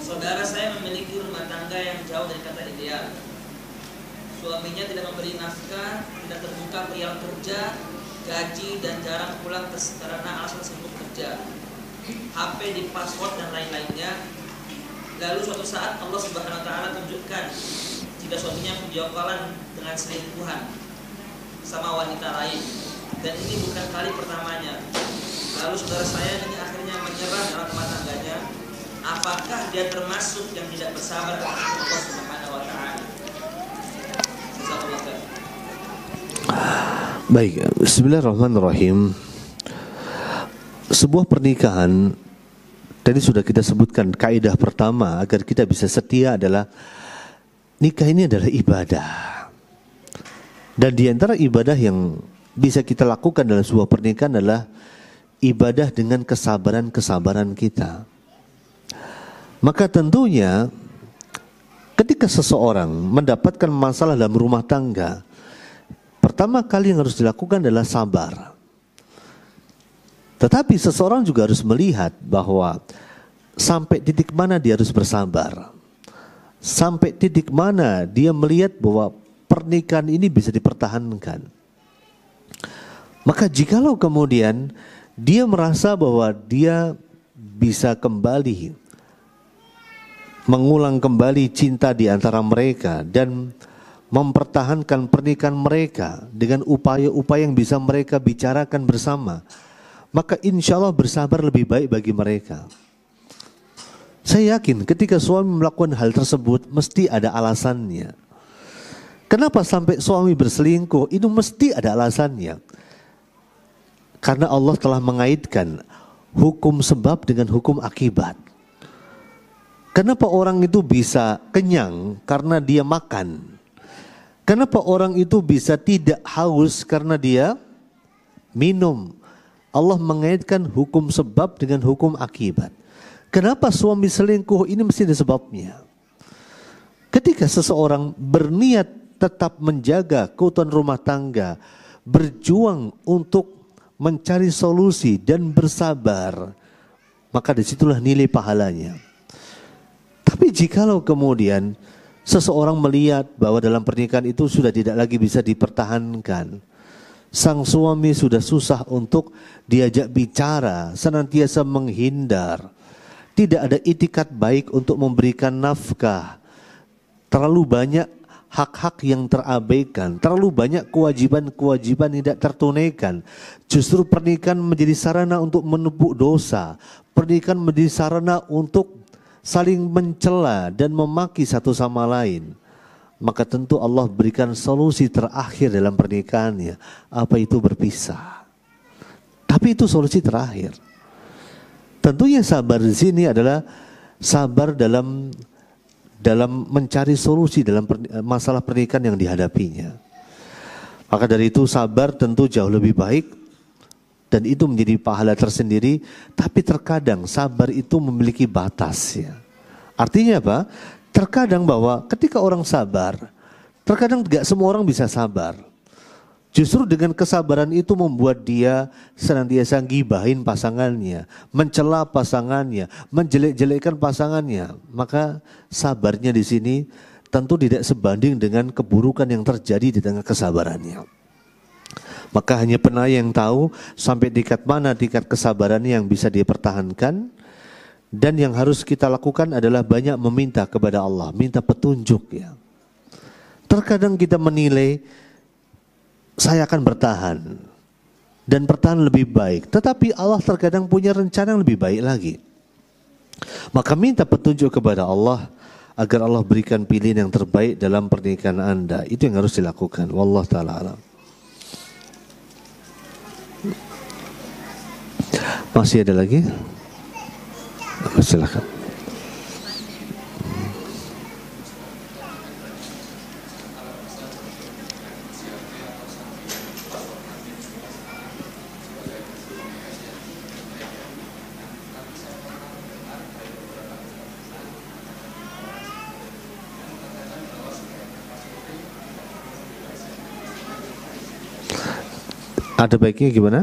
Speaker 2: saudara saya memiliki rumah tangga yang jauh dari kata ideal. Suaminya tidak memberi nafkah, tidak terbuka perihal kerja, gaji, dan jarang pulang karena alasan sibuk kerja, HP di password dan lain-lainnya. Lalu suatu saat Allah Subhanahu Wa Taala tunjukkan jika suaminya video callan dengan selingkuhan sama wanita lain, dan ini bukan kali pertamanya. Lalu saudara saya ini akhirnya menyerah dalam rumah tangganya. Apakah dia termasuk yang tidak bersabar kepada Allah Subhanahu Wa Taala?
Speaker 1: Baik, bismillahirrahmanirrahim. Sebuah pernikahan, tadi sudah kita sebutkan kaidah pertama agar kita bisa setia adalah nikah ini adalah ibadah. Dan di antara ibadah yang bisa kita lakukan dalam sebuah pernikahan adalah ibadah dengan kesabaran-kesabaran kita. Maka tentunya ketika seseorang mendapatkan masalah dalam rumah tangga, pertama kali yang harus dilakukan adalah sabar. Tetapi seseorang juga harus melihat bahwa sampai titik mana dia harus bersabar. Sampai titik mana dia melihat bahwa pernikahan ini bisa dipertahankan. Maka jikalau kemudian dia merasa bahwa dia bisa kembali mengulang kembali cinta di antara mereka dan mempertahankan pernikahan mereka dengan upaya-upaya yang bisa mereka bicarakan bersama, maka insya Allah bersabar lebih baik bagi mereka. Saya yakin ketika suami melakukan hal tersebut mesti ada alasannya. Kenapa sampai suami berselingkuh? Itu mesti ada alasannya. Karena Allah telah mengaitkan hukum sebab dengan hukum akibat. Kenapa orang itu bisa kenyang? Karena dia makan. Kenapa orang itu bisa tidak haus? Karena dia minum. Allah mengaitkan hukum sebab dengan hukum akibat. Kenapa suami selingkuh? Ini mesti ada sebabnya. Ketika seseorang berniat tetap menjaga keutuhan rumah tangga, berjuang untuk mencari solusi dan bersabar, maka disitulah nilai pahalanya. Tapi jikalau kemudian seseorang melihat bahwa dalam pernikahan itu sudah tidak lagi bisa dipertahankan, sang suami sudah susah untuk diajak bicara, senantiasa menghindar, tidak ada itikat baik untuk memberikan nafkah, terlalu banyak hak-hak yang terabaikan, terlalu banyak kewajiban-kewajiban tidak tertunaikan. Justru pernikahan menjadi sarana untuk menumpuk dosa, pernikahan menjadi sarana untuk saling mencela dan memaki satu sama lain. Maka tentu Allah berikan solusi terakhir dalam pernikahannya. Apa itu? Berpisah. Tapi itu solusi terakhir. Tentunya sabar di sini adalah sabar dalam mencari solusi dalam masalah pernikahan yang dihadapinya. Maka dari itu sabar tentu jauh lebih baik dan itu menjadi pahala tersendiri. Tapi terkadang sabar itu memiliki batas ya. Artinya apa? Terkadang bahwa ketika orang sabar, terkadang tidak semua orang bisa sabar. Justru dengan kesabaran itu membuat dia senantiasa gibahin pasangannya, mencela pasangannya, menjelek-jelekkan pasangannya. Maka sabarnya di sini tentu tidak sebanding dengan keburukan yang terjadi di tengah kesabarannya. Maka hanya penanya yang tahu sampai tingkat mana tingkat kesabarannya yang bisa dia pertahankan. Dan yang harus kita lakukan adalah banyak meminta kepada Allah, minta petunjuk ya. Terkadang kita menilai saya akan bertahan dan bertahan lebih baik, tetapi Allah terkadang punya rencana yang lebih baik lagi. Maka minta petunjuk kepada Allah agar Allah berikan pilihan yang terbaik dalam pernikahan Anda. Itu yang harus dilakukan. Wallahu taala alam. Masih ada lagi? Silakan. Ada baiknya gimana?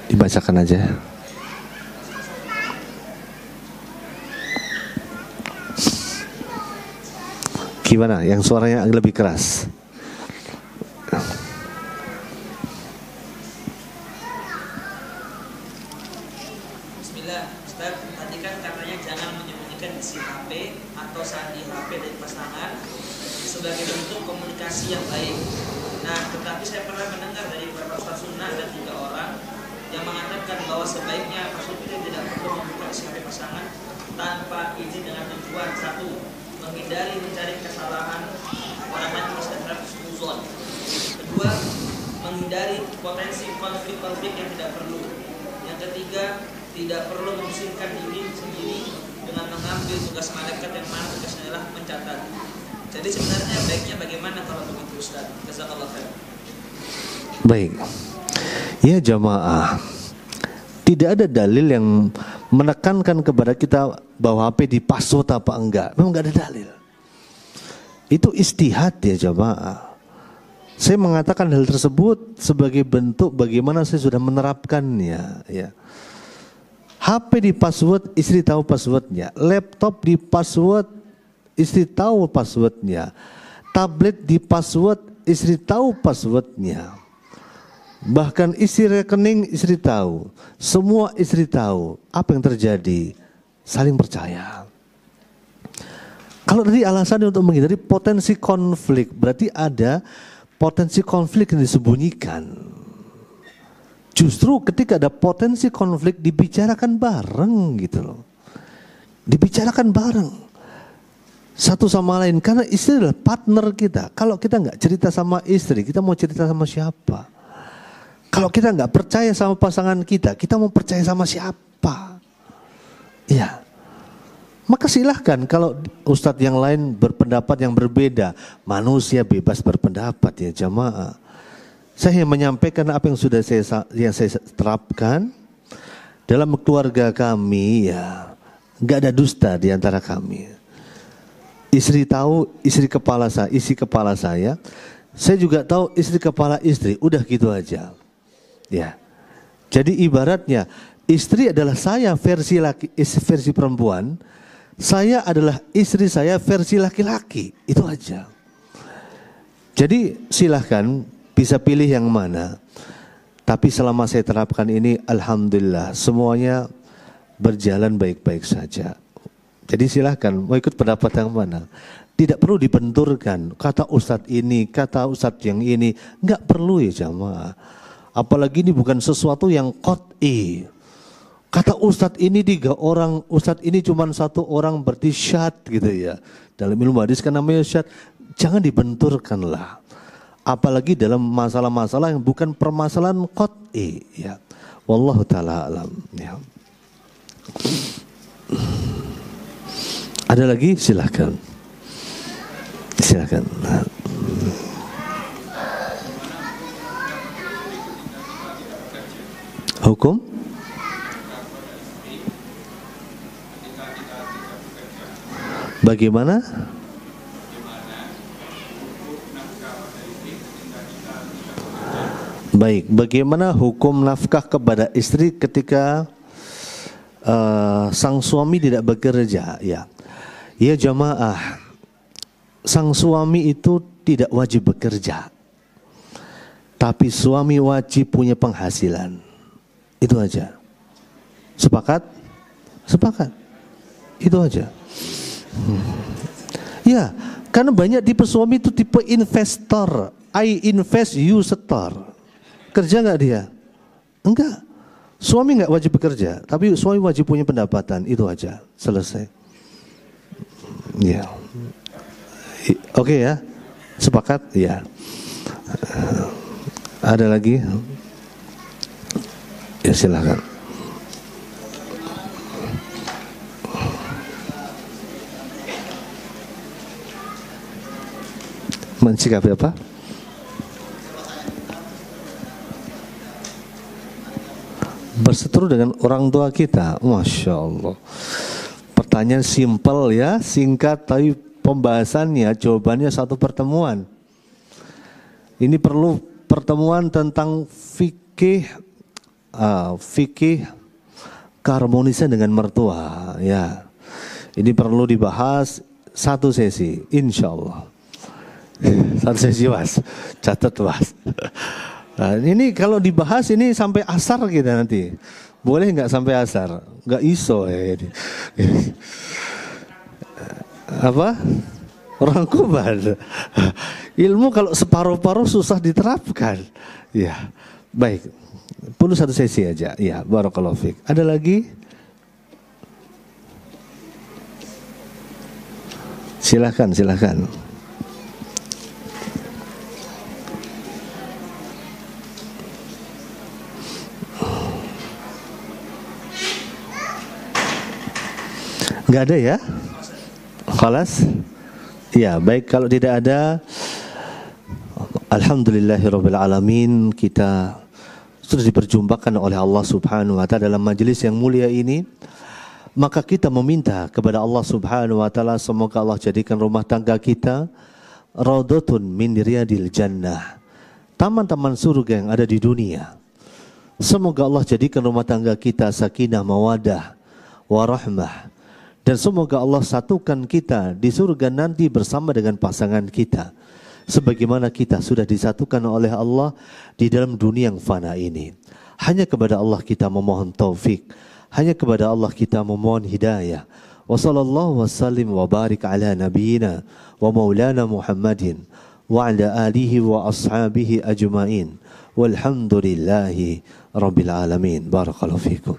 Speaker 1: Dibacakan aja. Gimana? Yang suaranya agak lebih keras.
Speaker 2: Bismillah, Ustaz. Tadi kan katanya jangan menyembunyikan isi HP atau sandi HP dari pasangan sebagai bentuk komunikasi yang baik. Nah, tetapi saya pernah mendengar dari beberapa ustaz sunnah dan 3 orang yang mengatakan bahwa sebaiknya maksudnya tidak perlu membuka isi HP pasangan tanpa izin dengan tujuan: 1, menghindari mencari kesalahan orang lain masih terhadap husnuzon. 2, menghindari potensi konflik-konflik yang tidak perlu. Yang ketiga, tidak perlu memusingkan diri sendiri dengan mengambil tugas malaikat yang mana tugasnya adalah mencatat. Jadi sebenarnya baiknya bagaimana kalau begitu Ustaz? Jazakallah khair.
Speaker 1: Baik. Ya jamaah, tidak ada dalil yang menekankan kepada kita bahwa HP di-password apa enggak. Memang enggak ada dalil. Itu istihad ya jamaah. Saya mengatakan hal tersebut sebagai bentuk bagaimana saya sudah menerapkannya ya. HP di-password, istri tahu passwordnya. Laptop di-password, istri tahu passwordnya. Tablet di-password, istri tahu passwordnya. Bahkan isi rekening istri tahu. Semua istri tahu. Apa yang terjadi? Saling percaya. Kalau tadi alasannya untuk menghindari potensi konflik, berarti ada potensi konflik yang disembunyikan. Justru ketika ada potensi konflik dibicarakan bareng gitu loh. Dibicarakan bareng satu sama lain, karena istri adalah partner kita. Kalau kita nggak cerita sama istri, kita mau cerita sama siapa? Kalau kita nggak percaya sama pasangan kita mau percaya sama siapa? Ya, maka silahkan kalau ustadz yang lain berpendapat yang berbeda. Manusia bebas berpendapat ya jamaah. Saya menyampaikan apa yang sudah saya terapkan dalam keluarga kami ya. Nggak ada dusta di antara kami. Istri tahu istri kepala saya. Saya juga tahu istri kepala istri. Udah gitu aja. Ya. Jadi ibaratnya istri adalah saya versi perempuan, saya adalah istri saya versi laki-laki. Itu aja. Jadi silahkan bisa pilih yang mana. Tapi selama saya terapkan ini, alhamdulillah semuanya berjalan baik-baik saja. Jadi silahkan mau ikut pendapat yang mana. Tidak perlu dibenturkan. Kata ustadz ini, kata ustadz yang ini, nggak perlu ya jamaah. Apalagi ini bukan sesuatu yang qat'i. Kata ustadz ini 3 orang, ustadz ini cuma 1 orang berarti syad gitu ya. Dalam ilmu hadis kan namanya syad. Jangan dibenturkanlah. Apalagi dalam masalah-masalah yang bukan permasalahan qat'i ya. Wallahu taala alam ya. Ada lagi? Silakan. Silakan. Hukum? Bagaimana? Baik, bagaimana hukum nafkah kepada istri ketika sang suami tidak bekerja? Ya, ya jamaah, sang suami itu tidak wajib bekerja, tapi suami wajib punya penghasilan. Itu aja. Sepakat? Sepakat. Itu aja. Ya, karena banyak tipe suami itu tipe investor. I invest, you setor. Kerja nggak dia? Enggak. Suami nggak wajib bekerja, tapi suami wajib punya pendapatan. Itu aja. Selesai. Ya. Oke ya. Sepakat? Ya. Ada lagi? Ya silakan. Mensikapi apa? Berseteru dengan orang tua kita. Masya Allah. Pertanyaan simpel ya, singkat, tapi pembahasannya, jawabannya satu pertemuan. Ini perlu pertemuan tentang fikih keharmonisan dengan mertua ya. Ini perlu dibahas satu sesi, insya Allah. Satu sesi mas, catat mas. Nah, ini kalau dibahas ini sampai asar kita nanti. Boleh nggak sampai asar? Nggak iso ya ini. Apa? Orang kuban. Ilmu kalau separuh-paruh susah diterapkan. Ya, baik. Perlu satu sesi aja. Ya, barakallahu fiik. Ada lagi? Silakan, silakan. Enggak ada ya? Khalas? Ya, baik, kalau tidak ada, alhamdulillahirabbil alamin, kita sudah diperjumpakan oleh Allah Subhanahu wa taala dalam majelis yang mulia ini. Maka kita meminta kepada Allah Subhanahu wa taala semoga Allah jadikan rumah tangga kita raudhatun min riyadil jannah, taman-taman surga yang ada di dunia. Semoga Allah jadikan rumah tangga kita sakinah, mawadah, warahmah. Dan semoga Allah satukan kita di surga nanti bersama dengan pasangan kita, sebagaimana kita sudah disatukan oleh Allah di dalam dunia yang fana ini. Hanya kepada Allah kita memohon taufik, hanya kepada Allah kita memohon hidayah. Wa sallallahu wa sallim wa barik ala nabiyyina wa maulana Muhammadin. wa ala alihi wa ashabihi ajma'in. Walhamdulillahi rabbil alamin. Barakallahu fikum.